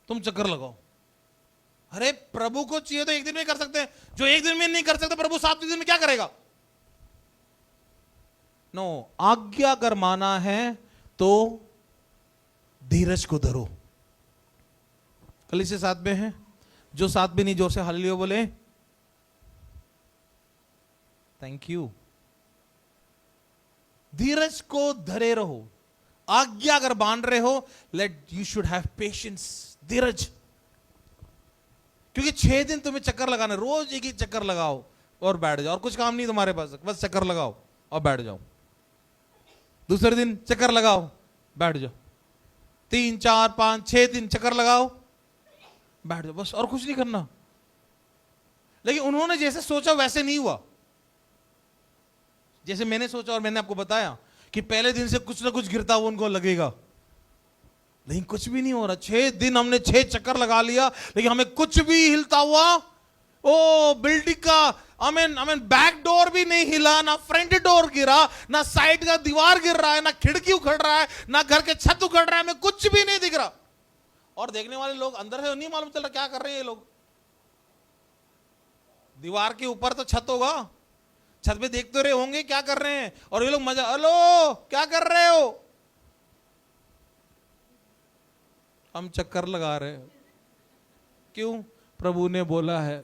तुम चक्कर लगाओ। अरे प्रभु को चाहिए तो एक दिन में कर सकते हैं। जो एक दिन में नहीं कर सकते, प्रभु 7वें दिन में क्या करेगा? नो, आज्ञा अगर माना है तो धीरज को धरो। कलीसिया 7 में है, जो 7 में नहीं, जोर से हालेलुया बोले। Thank you. धीरज को धरे रहो। आज्ञा अगर बांध रहे हो, let you should have patience, धीरज। क्योंकि 6 दिन तुम्हें चक्कर लगाना, रोज एक ही चक्कर लगाओ और बैठ जाओ, और कुछ काम नहीं तुम्हारे पास, बस चक्कर लगाओ और बैठ जाओ। दूसरे दिन चक्कर लगाओ, बैठ जाओ। 3 4 5 6 दिन चक्कर लगाओ, बैठ जाओ, बस, और कुछ नहीं करना। लेकिन उन्होंने जैसे सोचा वैसे नहीं हुआ। जैसे मैंने सोचा और मैंने आपको बताया कि पहले दिन से कुछ ना कुछ गिरता हुआ उनको लगेगा, लेकिन कुछ भी नहीं हो रहा। 6 दिन हमने 6 चक्कर लगा लिया, लेकिन हमें कुछ भी हिलता हुआ, ओ बिल्डिंग का आमीन बैक डोर भी नहीं हिला, ना फ्रंट डोर गिरा, ना साइड का दीवार गिर रहा है, ना खिड़की उखड़ रहा है, ना घर के छत उखड़ रहा है, हमें कुछ भी नहीं दिख रहा। और देखने वाले लोग अंदर से नहीं मालूम चल रहा क्या कर रहे हैं ये लोग। दीवार के ऊपर तो छत होगा, छत पे देखते रहे होंगे क्या कर रहे हैं, और ये लोग मजा, हेलो क्या कर रहे हो, हम चक्कर लगा रहे हैं। क्यों? प्रभु ने बोला है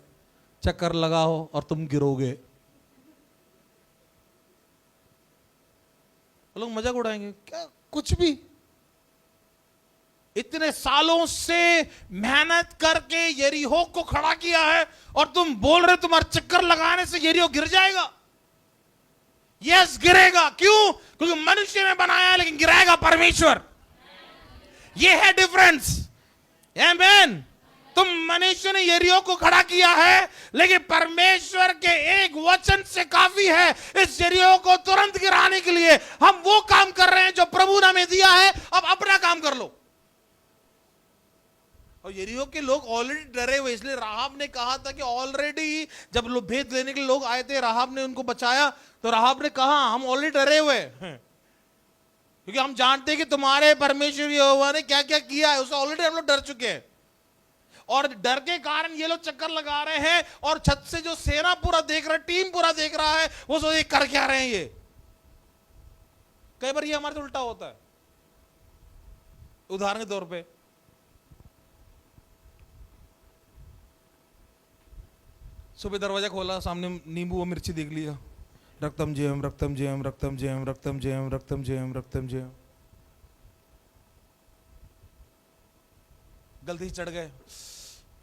चक्कर लगाओ और तुम गिरोगे। लोग मजाक उड़ाएंगे क्या, कुछ भी। इतने सालों से मेहनत करके यरीहो को खड़ा किया है, और तुम बोल रहे तुम्हारे चक्कर लगाने से यरीहो गिर जाएगा। यस, गिरेगा। क्यों? क्योंकि मनुष्य ने बनाया है, लेकिन गिराएगा परमेश्वर। ये है डिफरेंस। आमीन। तुम मनुष्य ने यरीहो को खड़ा किया है, लेकिन परमेश्वर के एक वचन से काफी है इस यरीहो को तुरंत गिराने के लिए। हम वो काम कर रहे हैं जो प्रभु ने हमें दिया है, अब अपना काम कर लो। और यरीहो के लोग ऑलरेडी डरे हुए, इसलिए राहाब ने कहा था कि ऑलरेडी जब लोग भेद लेने के लिए लोग आए थे, राहाब ने उनको बचाया, तो राहाब ने कहा हम ऑलरेडी डरे हुए हैं, क्योंकि हम जानते हैं कि तुम्हारे परमेश्वर यहोवा ने क्या क्या किया है, उससे ऑलरेडी हम लोग डर चुके हैं। और डर के कारण ये लोग चक्कर लगा रहे हैं, और छत से जो सेना पूरा देख रहा है, टीम पूरा देख रहा है, वो सोचे कर क्या रहे हैं ये। कई बार ये हमारे से उल्टा होता है। उदाहरण के तौर पे सुबह दरवाजा खोला, सामने नींबू और मिर्ची देख लिया, रक्तम जयम रक्तम जयम रक्तम जयम रक्तम जयम रक्तम जयम रक्तम जयम। गलती से चढ़ गए,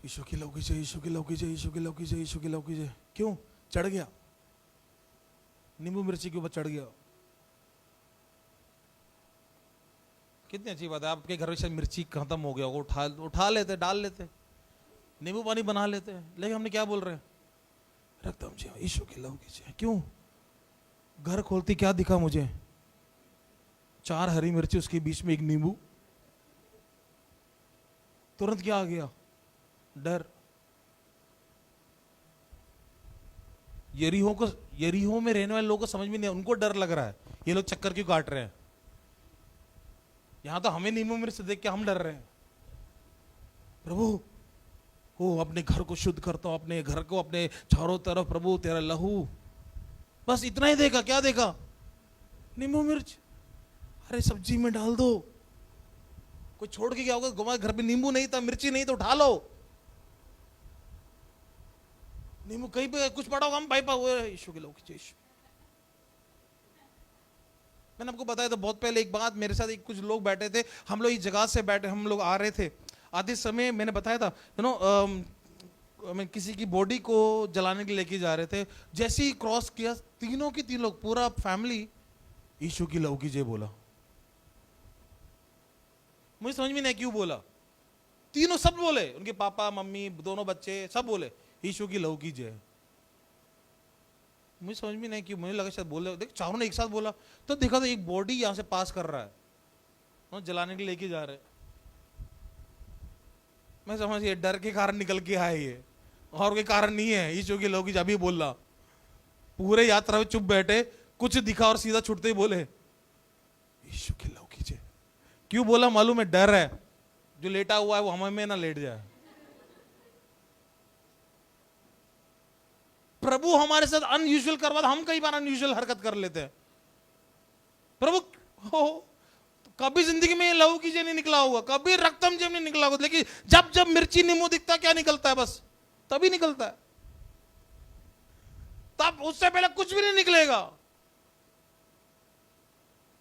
यीशु की लौकी जय, यीशु की लौकी जय, यीशु की लौकी जय, यीशु की लौकी जय। क्यों? चढ़ गया, नींबू मिर्ची के ऊपर चढ़ गया। कितनी अच्छी बात है, आपके घर में शायद मिर्ची खत्म हो गया होगा, उठा लेते, डाल लेते, नींबू पानी बना लेते, लेकिन हमने क्या बोल रहे हैं, रक्तम जय, यीशु की लौकी जय। क्यों? घर खोलती क्या दिखा मुझे, 4 हरी मिर्ची, उसके बीच में एक नींबू। तुरंत क्या आ गया? डर। यरीहो में रहने वाले लोगों को समझ में नहीं, उनको डर लग रहा है ये लोग चक्कर क्यों काट रहे हैं। यहां तो हमें नींबू मिर्च देख के हम डर रहे हैं। प्रभु ओ अपने घर को शुद्ध करता हूं, अपने घर को, अपने चारों तरफ प्रभु तेरा लहू। बस इतना ही देखा, क्या देखा? नींबू मिर्च। अरे सब्जी में डाल दो, कोई छोड़ के क्या होगा, तुम्हारे घर पे नींबू नहीं था, मिर्ची नहीं तो उठा लो। नींबू कहीं पे कुछ पड़ा होगा, हम भाई यीशु के लोग। मैंने आपको बताया था बहुत पहले एक बात, मेरे साथ एक कुछ लोग बैठे थे, हम लोग इस जगह से बैठे, हम लोग आ रहे थे, आधे समय मैंने बताया था मैं किसी की बॉडी को जलाने के लिए लेके जा रहे थे। जैसे ही क्रॉस किया, तीनों की तीन लोग, पूरा फैमिली यीशु की लहू की जय बोला। मुझे समझ में नहीं क्यों बोला, तीनों सब बोले, उनके पापा मम्मी दोनों बच्चे सब बोले यीशु की लहू की जय। मुझे समझ में नहीं क्यों, मुझे लगा शायद बोले, देख चारों ने एक साथ बोला, तो देखा तो एक बॉडी यहां से पास कर रहा है, जलाने के लिए लेके जा रहे। मैं समझ ये डर के कारण निकल के आए ये, और कोई कारण नहीं है। यीशु की लहू की जय भी बोला, पूरे यात्रा में चुप बैठे, कुछ दिखा और सीधा छुटते ही बोले यीशु की लहू की जय। क्यों बोला मालूम है? डर है, जो लेटा हुआ है वो हमें में ना लेट जाए। प्रभु हमारे साथ अनयूजुअल करवा, हम कई बार अनयूजुअल हरकत कर लेते हैं। प्रभु हो कभी जिंदगी में लहू की जय नहीं निकला होगा, कभी रक्तम जय नहीं निकला होगा, लेकिन जब जब मिर्ची नींबू दिखता क्या निकलता है? बस तभी निकलता है, तब उससे पहले कुछ भी नहीं निकलेगा।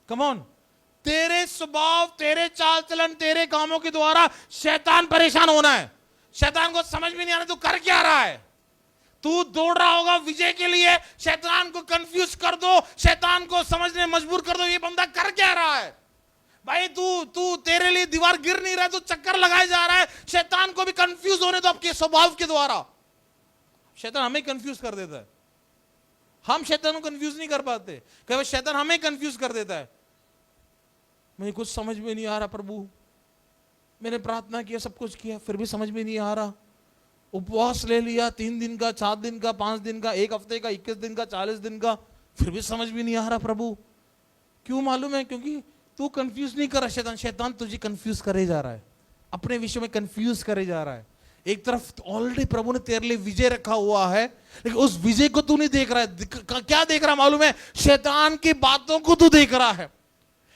कम ऑन, तेरे स्वभाव, तेरे चाल चलन, तेरे कामों के द्वारा शैतान परेशान होना है। शैतान को समझ में नहीं आना तू कर क्या रहा है। तू दौड़ रहा होगा विजय के लिए, शैतान को कंफ्यूज कर दो, शैतान को समझने मजबूर कर दो ये बंदा कर क्या रहा है। भाई तू तेरे लिए दीवार गिर नहीं रहा है, तू चक्कर लगाए जा रहा है। शैतान को भी कंफ्यूज होने दो आपके स्वभाव के द्वारा। शैतान हमें कंफ्यूज कर देता है, हम शैतान को कंफ्यूज नहीं कर पाते। कई बार शैतान हमें कंफ्यूज कर देता है। मुझे कुछ समझ में नहीं आ रहा प्रभु, मैंने प्रार्थना किया, सब कुछ किया, फिर भी समझ में नहीं आ रहा। उपवास ले लिया 3 दिन का, 4 दिन का, 5 दिन का, 1 हफ्ते का, 21 दिन का, 40 दिन का, फिर भी समझ में नहीं आ रहा प्रभु। क्यों मालूम है? क्योंकि तू कंफ्यूज नहीं कर रहा, शैतान तुझे कंफ्यूज करे जा रहा है, अपने विषय में कंफ्यूज करे जा रहा है। एक तरफ ऑलरेडी प्रभु ने तेरे लिए विजय रखा हुआ है, लेकिन उस विजय को तू नहीं देख रहा है। क्या देख रहा मालूम है? शैतान की बातों को तू देख रहा है।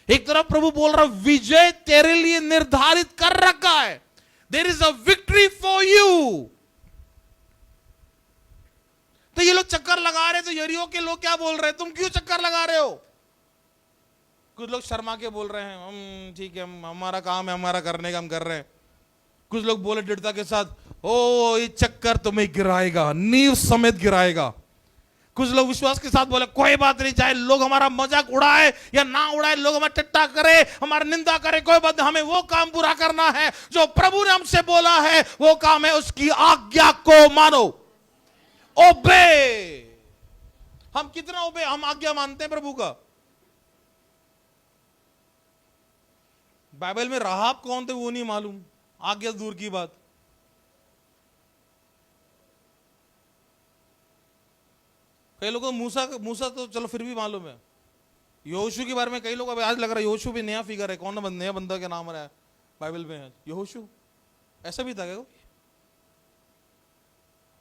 एक तरफ प्रभु बोल रहा विजय तेरे लिए निर्धारित कर रखा है, there is a victory for you. तो ये लोग चक्कर लगा रहे, तो यरीहो के लोग क्या बोल रहे हैं? तुम क्यों चक्कर लगा रहे हो? कुछ लोग शर्मा के बोल रहे हैं, हम ठीक है, हमारा काम है, हमारा करने का, हम कर रहे हैं। कुछ लोग बोले दृढ़ता के साथ, ओ ये चक्कर तुम्हें गिराएगा, नींव समेत गिराएगा। कुछ लोग विश्वास के साथ बोले कोई बात नहीं, चाहे लोग हमारा मजाक उड़ाए या ना उड़ाए, लोग हमारा टट्टा करे, हमारी निंदा करे, कोई बात नहीं, हमें वो काम पूरा करना है जो प्रभु ने हमसे बोला है। वो काम है उसकी आज्ञा को मानो, ओबे। हम कितना ओबे, हम आज्ञा मानते हैं प्रभु का। बाइबल में राहाब कौन थे वो नहीं मालूम, आज्ञा दूर की बात। कई लोगों को मूसा तो चलो फिर भी मालूम है। यहोशू के बारे में कई लोग अब आज लग रहा है यहोशू भी नया फिगर है, कौन नया बंदा के नाम रहा है बाइबल में? यहोशू ऐसा भी था क्या?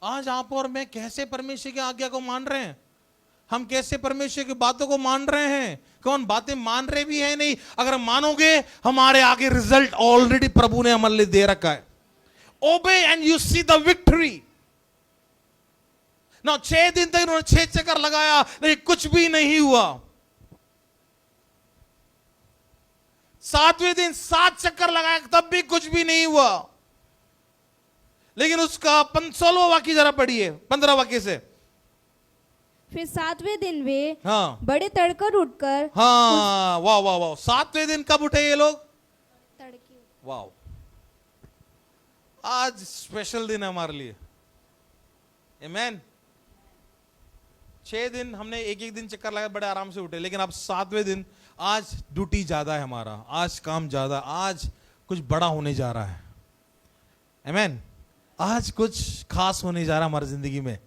आज आप और मैं कैसे परमेश्वर की आज्ञा को मान रहे हैं? हम कैसे परमेश्वर की बातों को मान रहे हैं? कौन बातें मान रहे भी है नहीं? अगर मानोगे हमारे आगे रिजल्ट ऑलरेडी प्रभु ने हमारे लिए दे रखा है। Obey and you see the victory. ना 6 दिन तक उन्होंने 6 चक्कर लगाया, लेकिन कुछ भी नहीं हुआ। 7वें दिन 7 चक्कर लगाया, तब भी कुछ भी नहीं हुआ। लेकिन उसका 16वां वाक्य जरा पढ़िए, 15 वाक्य से। फिर 7वें दिन वे बड़े तड़कर उठकर, वाह वाह वाह, 7वें दिन कब उठे ये लोग? तड़के। वाह, आज स्पेशल दिन है हमारे लिए। आमीन। 6 दिन हमने एक दिन चक्कर लगाया, बड़े आराम से उठे, लेकिन अब 7वें दिन आज ड्यूटी ज्यादा है हमारा, आज काम ज्यादा, आज कुछ बड़ा होने जा रहा है। आमीन। आज कुछ खास होने जा रहा है हमारी जिंदगी में।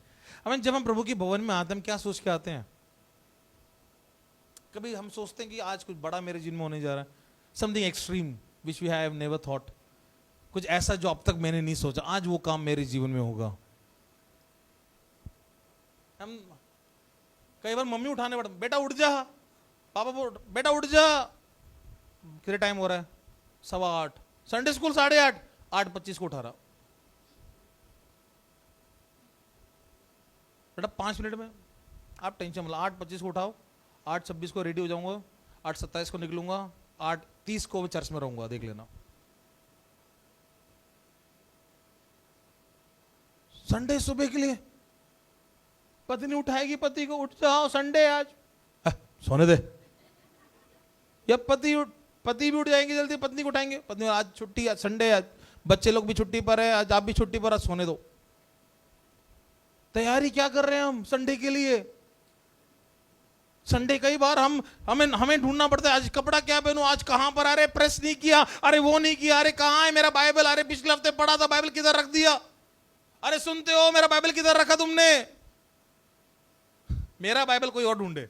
आमीन। जब हम प्रभु के भवन में आते हैं, हम क्या सोच के आते हैं? कभी हम सोचते हैं कि आज कुछ बड़ा मेरे जीवन में होने जा रहा है, something extreme which we have never thought, कुछ ऐसा जो अब तक मैंने नहीं सोचा, आज वो काम मेरे जीवन में होगा। हम कई बार मम्मी उठाने पड़ता, बेटा उठ जा, पापा बेटा उठ जा, कितने टाइम हो रहा है? 8:15। संडे स्कूल 8:30, 8:25 को उठा रहा, बेटा 5 मिनट में, आप टेंशन मत लो, 8:25 को उठाओ, 8:26 को रेडी हो जाऊंगा, 8:27 को निकलूंगा, 8:30 को चर्च में रहूंगा, देख लेना। संडे सुबह के लिए पत्नी उठाएगी पति को, उठ जाओ संडे आज, सोने दे। या पति भी उठ जाएंगे जल्दी, पत्नी को उठाएंगे, पत्नी आज छुट्टी, आज संडे, आज बच्चे लोग भी छुट्टी पर है, आज आप भी छुट्टी पर, आज सोने दो। तैयारी क्या कर रहे हैं हम संडे के लिए? संडे कई बार हमें ढूंढना पड़ता है, आज कपड़ा क्या पहनूं, आज कहां पर, अरे प्रेस नहीं किया, अरे वो नहीं किया, अरे कहां है मेरा बाइबल, अरे पिछले हफ्ते पढ़ा था बाइबल किधर रख दिया, अरे सुनते हो मेरा बाइबल किधर रखा तुमने? मेरा बाइबल कोई और ढूंढे,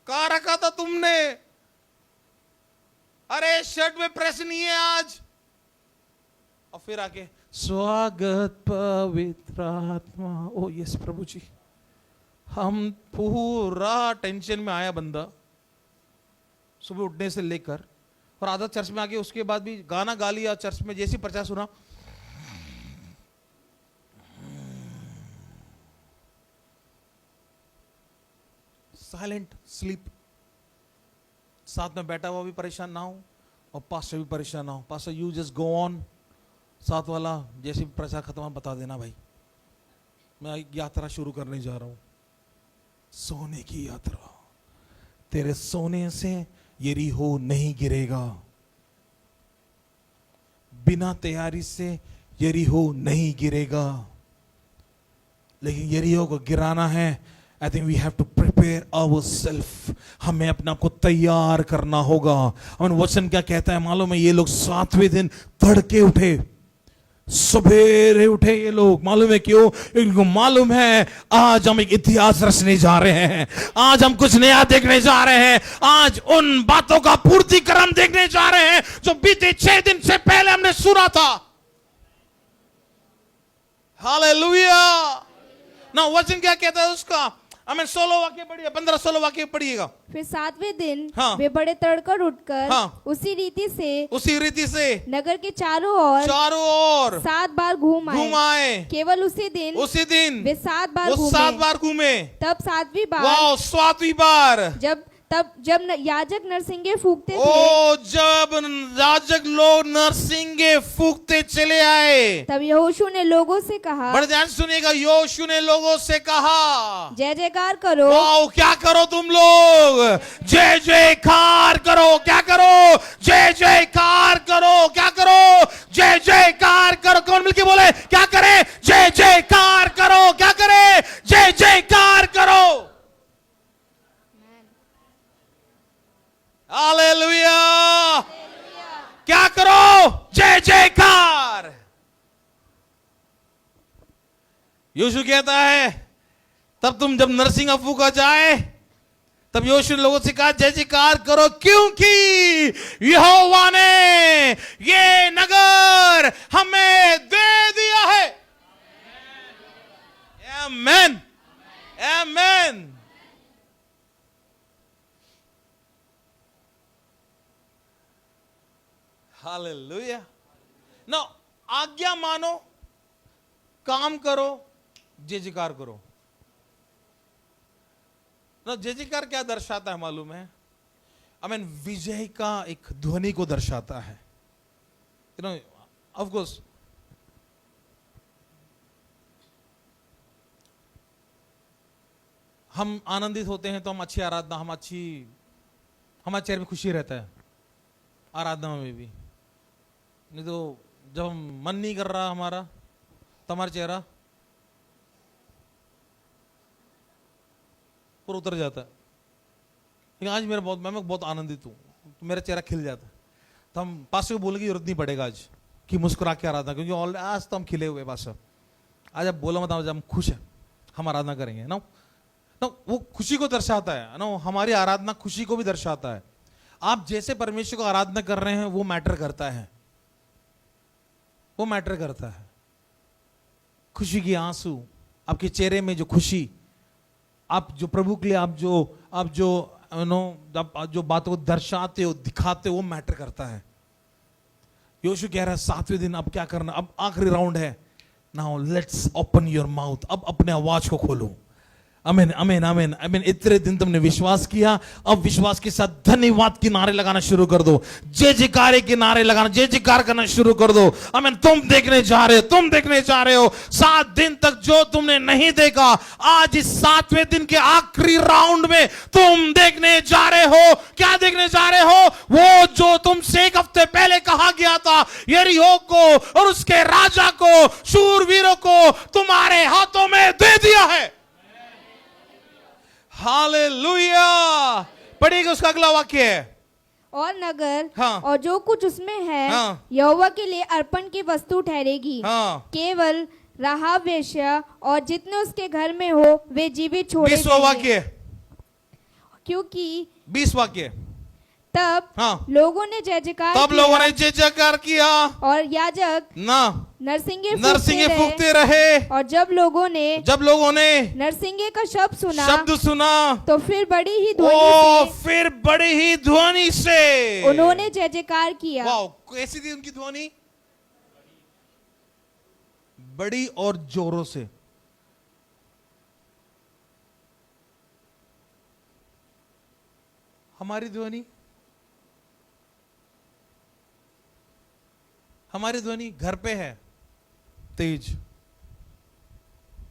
कहां रखा था तुमने? अरे शर्ट में प्रेस नहीं है आज। और फिर आके स्वागत पवित्र आत्मा, ओ यस प्रभु जी। हम पूरा टेंशन में आया बंदा, सुबह उठने से लेकर, और आधा चर्च में आके उसके बाद भी गाना गा लिया, चर्च में जैसी प्रचार सुना, साइलेंट स्लीप, साथ में बैठा हुआ भी परेशान ना हो और पास्टर भी परेशान ना हो। Pastor you just go on, साथ वाला जैसे भी प्रचार खत्म हो बता देना भाई, मैं यात्रा शुरू करने जा रहा हूं, सोने की यात्रा। तेरे सोने से यरीहो नहीं गिरेगा, बिना तैयारी से यरीहो नहीं गिरेगा, लेकिन यरीहो को गिराना है। I think we have to prepare ourselves, हमें अपने आप को तैयार करना होगा। हमें वचन क्या कहता है मालूम है? ये लोग 7वें दिन तड़के उठे, सवेरे उठे ये लोग। मालूम है क्यों? इनको मालूम है आज हम एक इतिहास रचने जा रहे हैं, आज हम कुछ नया देखने जा रहे हैं, आज उन बातों का पूर्तिकरण देखने जा रहे हैं जो बीते 6 दिन से पहले हमने सुना था। हालेलुया। ना वचन क्या कहता है उसका? हमें 16 वाक्य पढ़िए, 15-16 वाक्य पढ़िएगा। फिर 7वें दिन हाँ। वे बड़े तड़कर उठकर हाँ। उसी रीति से नगर के चारों ओर 7 बार घूम आए। केवल उसी दिन वे 7 बार घूमे। तब 7वीं बार 7वीं बार जब याजक नरसिंगे फूंकते थे, जब याजक लोग नरसिंगे फूंकते चले आए, तब यहोशू ने लोगों से कहा, बड़े ध्यान सुनिएगा, यहोशू ने लोगों से कहा, जय जयकार करो। वाओ, क्या करो तुम लोग? जय जयकार करो। क्या करो? जय जयकार करो। क्या करो? जय जयकार करो। कौन मिलके बोले क्या करे? जय जयकार करो। क्या करे? जय जयकार करो। हालेलुया। क्या करो? जय जयकार। यीशु कहता है तब तुम जब नरसिंगा फूंका जाए तब यीशु ने लोगों से कहा जय जयकार करो, क्योंकि यहोवा ने ये नगर हमें दे दिया है। आमेन, आमेन। हालेलुया। ना आज्ञा मानो, काम करो, जय जयकार करो। ना जय जयकार क्या दर्शाता है मालूम है? विजय का एक ध्वनि को दर्शाता है। ऑफ कोर्स हम आनंदित होते हैं तो हम अच्छी आराधना, हमारे चेहरे में खुशी रहता है आराधना में भी। नहीं तो जब हम मन नहीं कर रहा हमारा, तो हमारा चेहरा पूरा उतर जाता है। लेकिन आज मैं बहुत आनंदित हूँ तो मेरा चेहरा खिल जाता है। तो हम पास्टर को बोलने की जरूरत नहीं पड़ेगा आज कि मुस्कुरा के आराधना, क्योंकि आज तो हम खिले हुए पास्टर। आज आप बोला मत, आज हम खुश हैं, हम आराधना करेंगे ना। वो खुशी को दर्शाता है ना, हमारी आराधना खुशी को भी दर्शाता है। आप जैसे परमेश्वर को आराधना कर रहे हैं वो मैटर करता है, वो मैटर करता है। खुशी की आंसू, आपके चेहरे में जो खुशी, आप जो प्रभु के लिए आप जो बातों को दर्शाते हो, दिखाते हो, वो मैटर करता है। यीशु कह रहा है 7वें दिन अब क्या करना, अब आखिरी राउंड है। Now let's open your mouth, अब अपने आवाज को खोलो। आमीन, आमीन, आमीन, आमीन। इतने दिन तुमने विश्वास किया, अब विश्वास के साथ धन्यवाद के नारे लगाना शुरू कर दो, जय जयकार के नारे लगाना, जय जयकार करना शुरू कर दो। आमीन। तुम देखने जा रहे हो 7 दिन तक जो तुमने नहीं देखा, आज इस 7वें दिन के आखिरी राउंड में तुम देखने जा रहे हो। क्या देखने जा रहे हो? वो जो तुमसे 1 हफ्ते पहले कहा गया था, यरीहो को और उसके राजा को, शूरवीरों को तुम्हारे हाथों में दे दिया है। हालेलुया। पढ़िएगा उसका अगला वाक्य है, और नगर हाँ। और जो कुछ उसमें है हाँ। यहोवा के लिए अर्पण की वस्तु ठहरेगी। हाँ। केवल राहाब वेश्या और जितने उसके घर में हो वे जीवित छोड़े 20वां वाक्य, क्योंकि 20 वाक्य। तब हाँ। लोगों ने जय जयकार तब लोगों ने जय जयकार किया और याजक नरसिंगे फूंकते रहे। और जब लोगों ने नरसिंगे का शब्द सुना तो फिर बड़ी ही ध्वनि से उन्होंने जय जयकार किया। वाओ, कैसी थी उनकी ध्वनि? बड़ी और जोरों से। हमारी ध्वनि हमारी ध्वनि घर पे है तेज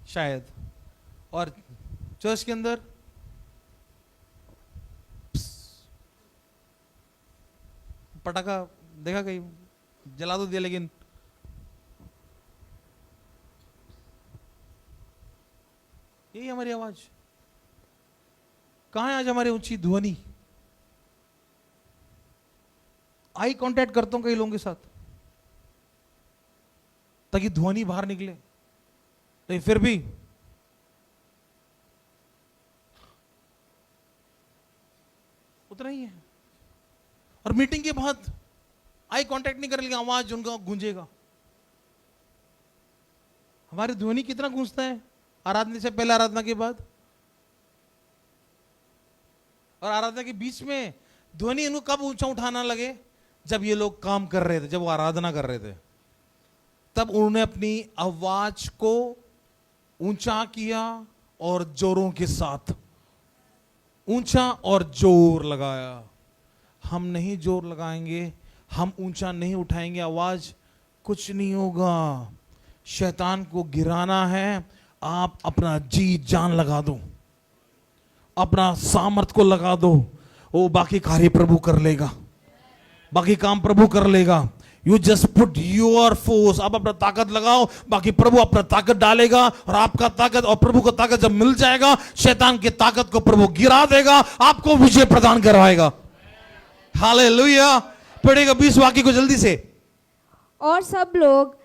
शायद, और चर्च के अंदर पटाखा देखा कहीं, जला तो दिया लेकिन यही हमारी आवाज। कहां है आज हमारी ऊंची ध्वनि? आई कांटेक्ट करता हूं कई लोगों के साथ ताकि ध्वनि बाहर निकले, लेकिन फिर भी उतना ही है। और मीटिंग के बाद आई कांटेक्ट नहीं करेंगे, आवाज उनका गूंजेगा। हमारी ध्वनि कितना गूंजता है आराधना से पहले, आराधना के बाद और आराधना के बीच में। ध्वनि इनको कब ऊंचा उठाना लगे? जब ये लोग काम कर रहे थे, जब वो आराधना कर रहे थे, तब उन्होंने अपनी आवाज को ऊंचा किया और जोरों के साथ ऊंचा और जोर लगाया। हम नहीं जोर लगाएंगे, हम ऊंचा नहीं उठाएंगे आवाज, कुछ नहीं होगा। शैतान को गिराना है, आप अपना जी जान लगा दो, अपना सामर्थ को लगा दो, वो बाकी कार्य प्रभु कर लेगा, बाकी काम प्रभु कर लेगा। You just put your force, आप अपना ताकत लगाओ, बाकी प्रभु अपना ताकत डालेगा। और आपका ताकत और प्रभु का ताकत जब मिल जाएगा, शैतान की ताकत को प्रभु गिरा देगा, आपको विजय प्रदान करवाएगा। हालेलुया। पढ़ेगा 20 वाक्य को जल्दी से। और सब लोग,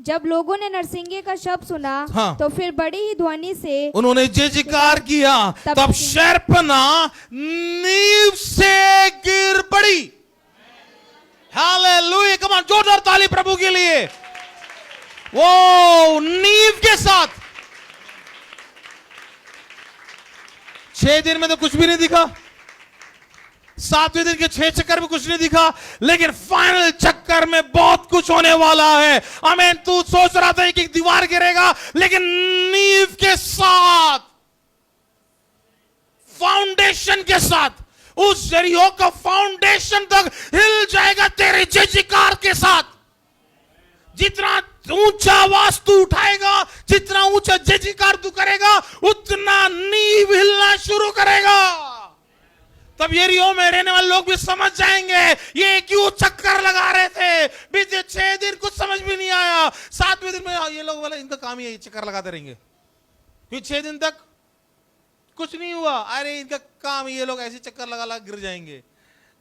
जब लोगों ने नरसिंगे का शब्द सुना, हाँ, तो फिर बड़ी ही ध्वनि से उन्होंने जय जयकार किया। तब शर्पना नींव से गिर पड़ी। हालेलुया। कम ऑन, जोरदार ताली प्रभु के लिए। वो नींव के साथ 6 दिन में तो कुछ भी नहीं दिखा, 7वें दिन के 6 चक्कर में कुछ नहीं दिखा, लेकिन फाइनल चक्कर में बहुत कुछ होने वाला है। आमीन। तू सोच रहा था कि एक दीवार गिरेगा, लेकिन नींव के साथ, फाउंडेशन के साथ, उस यरीहो का फाउंडेशन तक हिल जाएगा तेरे जय जयकार के साथ। जितना ऊंचा आवाज तू उठाएगा, जितना ऊंचा जय जयकार तू करेगा, उतना नींव हिलना शुरू करेगा। तब यरीहो में रहने वाले लोग भी समझ जाएंगे ये क्यों चक्कर लगा रहे थे। बीते 6 दिन कुछ समझ भी नहीं आया, 7वें दिन में ये लोग बोले इनका काम ही है, चक्कर लगाते रहेंगे। फिर 6 दिन तक कुछ नहीं हुआ, अरे इनका काम, ये लोग ऐसे चक्कर लगा लगा गिर जाएंगे।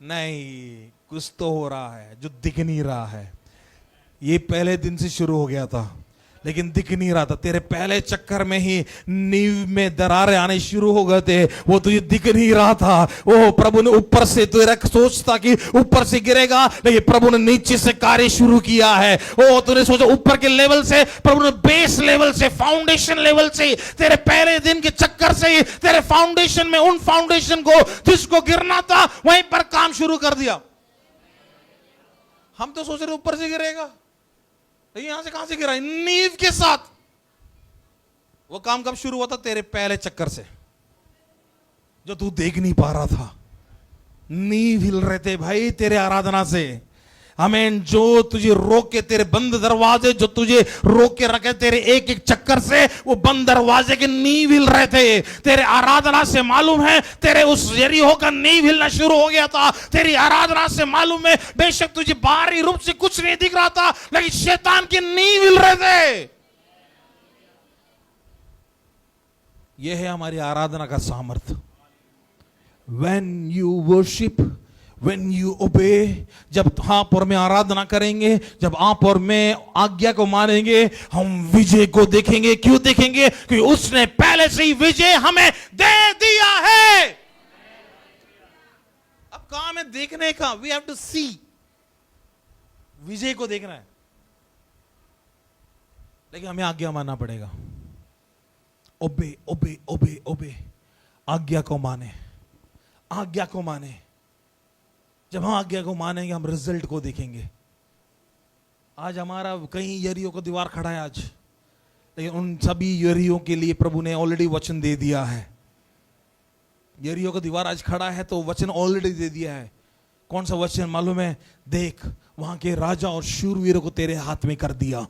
नहीं, कुछ तो हो रहा है जो दिख नहीं रहा है। ये पहले दिन से शुरू हो गया था, लेकिन दिख नहीं रहा था। तेरे पहले चक्कर में ही नींव में दरारें आने शुरू हो गए थे, वो तुझे दिख नहीं रहा था। ओह, प्रभु ने ऊपर से, तेरा सोचता कि ऊपर से गिरेगा, लेकिन प्रभु ने नीचे से कार्य शुरू किया है। ओह, तूने सोचा ऊपर के लेवल से, प्रभु ने बेस लेवल से, फाउंडेशन लेवल से, तेरे पहले दिन के चक्कर से ही तेरे फाउंडेशन में, उन फाउंडेशन को जिसको गिरना था वहीं पर काम शुरू कर दिया। हम तो सोच रहे ऊपर से गिरेगा, यहां से कहां से गिरा? नींव के साथ। वो काम कब शुरू हुआ था? तेरे पहले चक्कर से, जो तू देख नहीं पा रहा था। नींव हिल रहे थे भाई तेरे आराधना से। आमीन। जो तुझे रोक के, तेरे बंद दरवाजे जो तुझे रोक के रखे तेरे एक एक चक्कर से, वो बंद दरवाजे के नींव हिल रहे थे। तेरे आराधना से मालूम है तेरे उस यरीहो का नींव हिलना शुरू हो गया था। तेरी आराधना से मालूम है बेशक तुझे बाहरी रूप से कुछ नहीं दिख रहा था, लेकिन शैतान के नींव हिल रहे थे। यह है हमारी आराधना का सामर्थ्य। When you worship, when you obey, जब आप और मैं आराधना करेंगे, जब आप और मैं आज्ञा को मानेंगे, हम विजय को देखेंगे। क्यों देखेंगे? क्योंकि उसने पहले से ही विजय हमें दे दिया है। अब काम है देखने का। वी हैव टू सी, विजय को देखना है, लेकिन हमें आज्ञा मानना पड़ेगा। ओबे ओबे ओबे ओबे, आज्ञा को माने, आज्ञा को माने। जब हम आज्ञा को मानेंगे, हम रिजल्ट को देखेंगे। आज हमारा कहीं यरीहो को दीवार खड़ा है आज, लेकिन उन सभी यरीहो के लिए प्रभु ने ऑलरेडी वचन दे दिया है। यरीहो का दीवार आज खड़ा है तो वचन ऑलरेडी दे दिया है। कौन सा वचन मालूम है? देख, वहां के राजा और शूरवीरों को तेरे हाथ में कर दिया।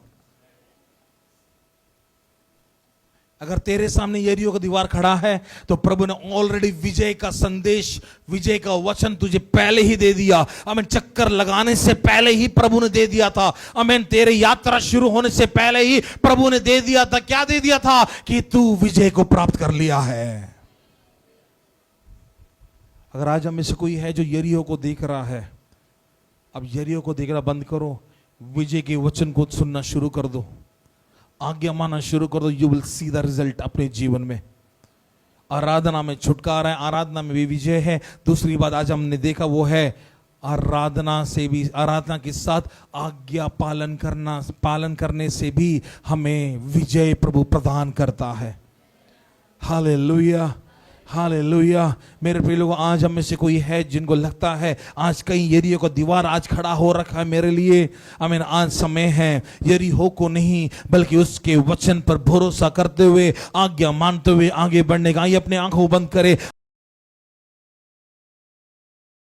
अगर तेरे सामने यरीहो का दीवार खड़ा है तो प्रभु ने ऑलरेडी विजय का संदेश, विजय का वचन तुझे पहले ही दे दिया। आमीन। चक्कर लगाने से पहले ही प्रभु ने दे दिया था। आमीन। तेरे यात्रा शुरू होने से पहले ही प्रभु ने दे दिया था। क्या दे दिया था? कि तू विजय को प्राप्त कर लिया है। अगर आज हम में से कोई है जो यरीहो को देख रहा है, अब यरीहो को देखना बंद करो, विजय के वचन को सुनना शुरू कर दो, आज्ञा मानना शुरू कर दो। You will see the result अपने जीवन में। आराधना में छुटकारा है, आराधना में भी विजय है। दूसरी बात आज हमने देखा वो है आराधना से भी, आराधना के साथ आज्ञा पालन करने से भी हमें विजय प्रभु प्रदान करता है। Hallelujah, hallelujah. मेरे प्रिय लोगों, आज हम में से कोई है जिनको लगता है आज कहीं यरीहो का दीवार आज खड़ा हो रखा है मेरे लिए। आमीन। आज समय है यरीहो को नहीं बल्कि उसके वचन पर भरोसा करते हुए, आज्ञा मानते हुए आगे बढ़ने का। आइए अपने आंखों बंद करें,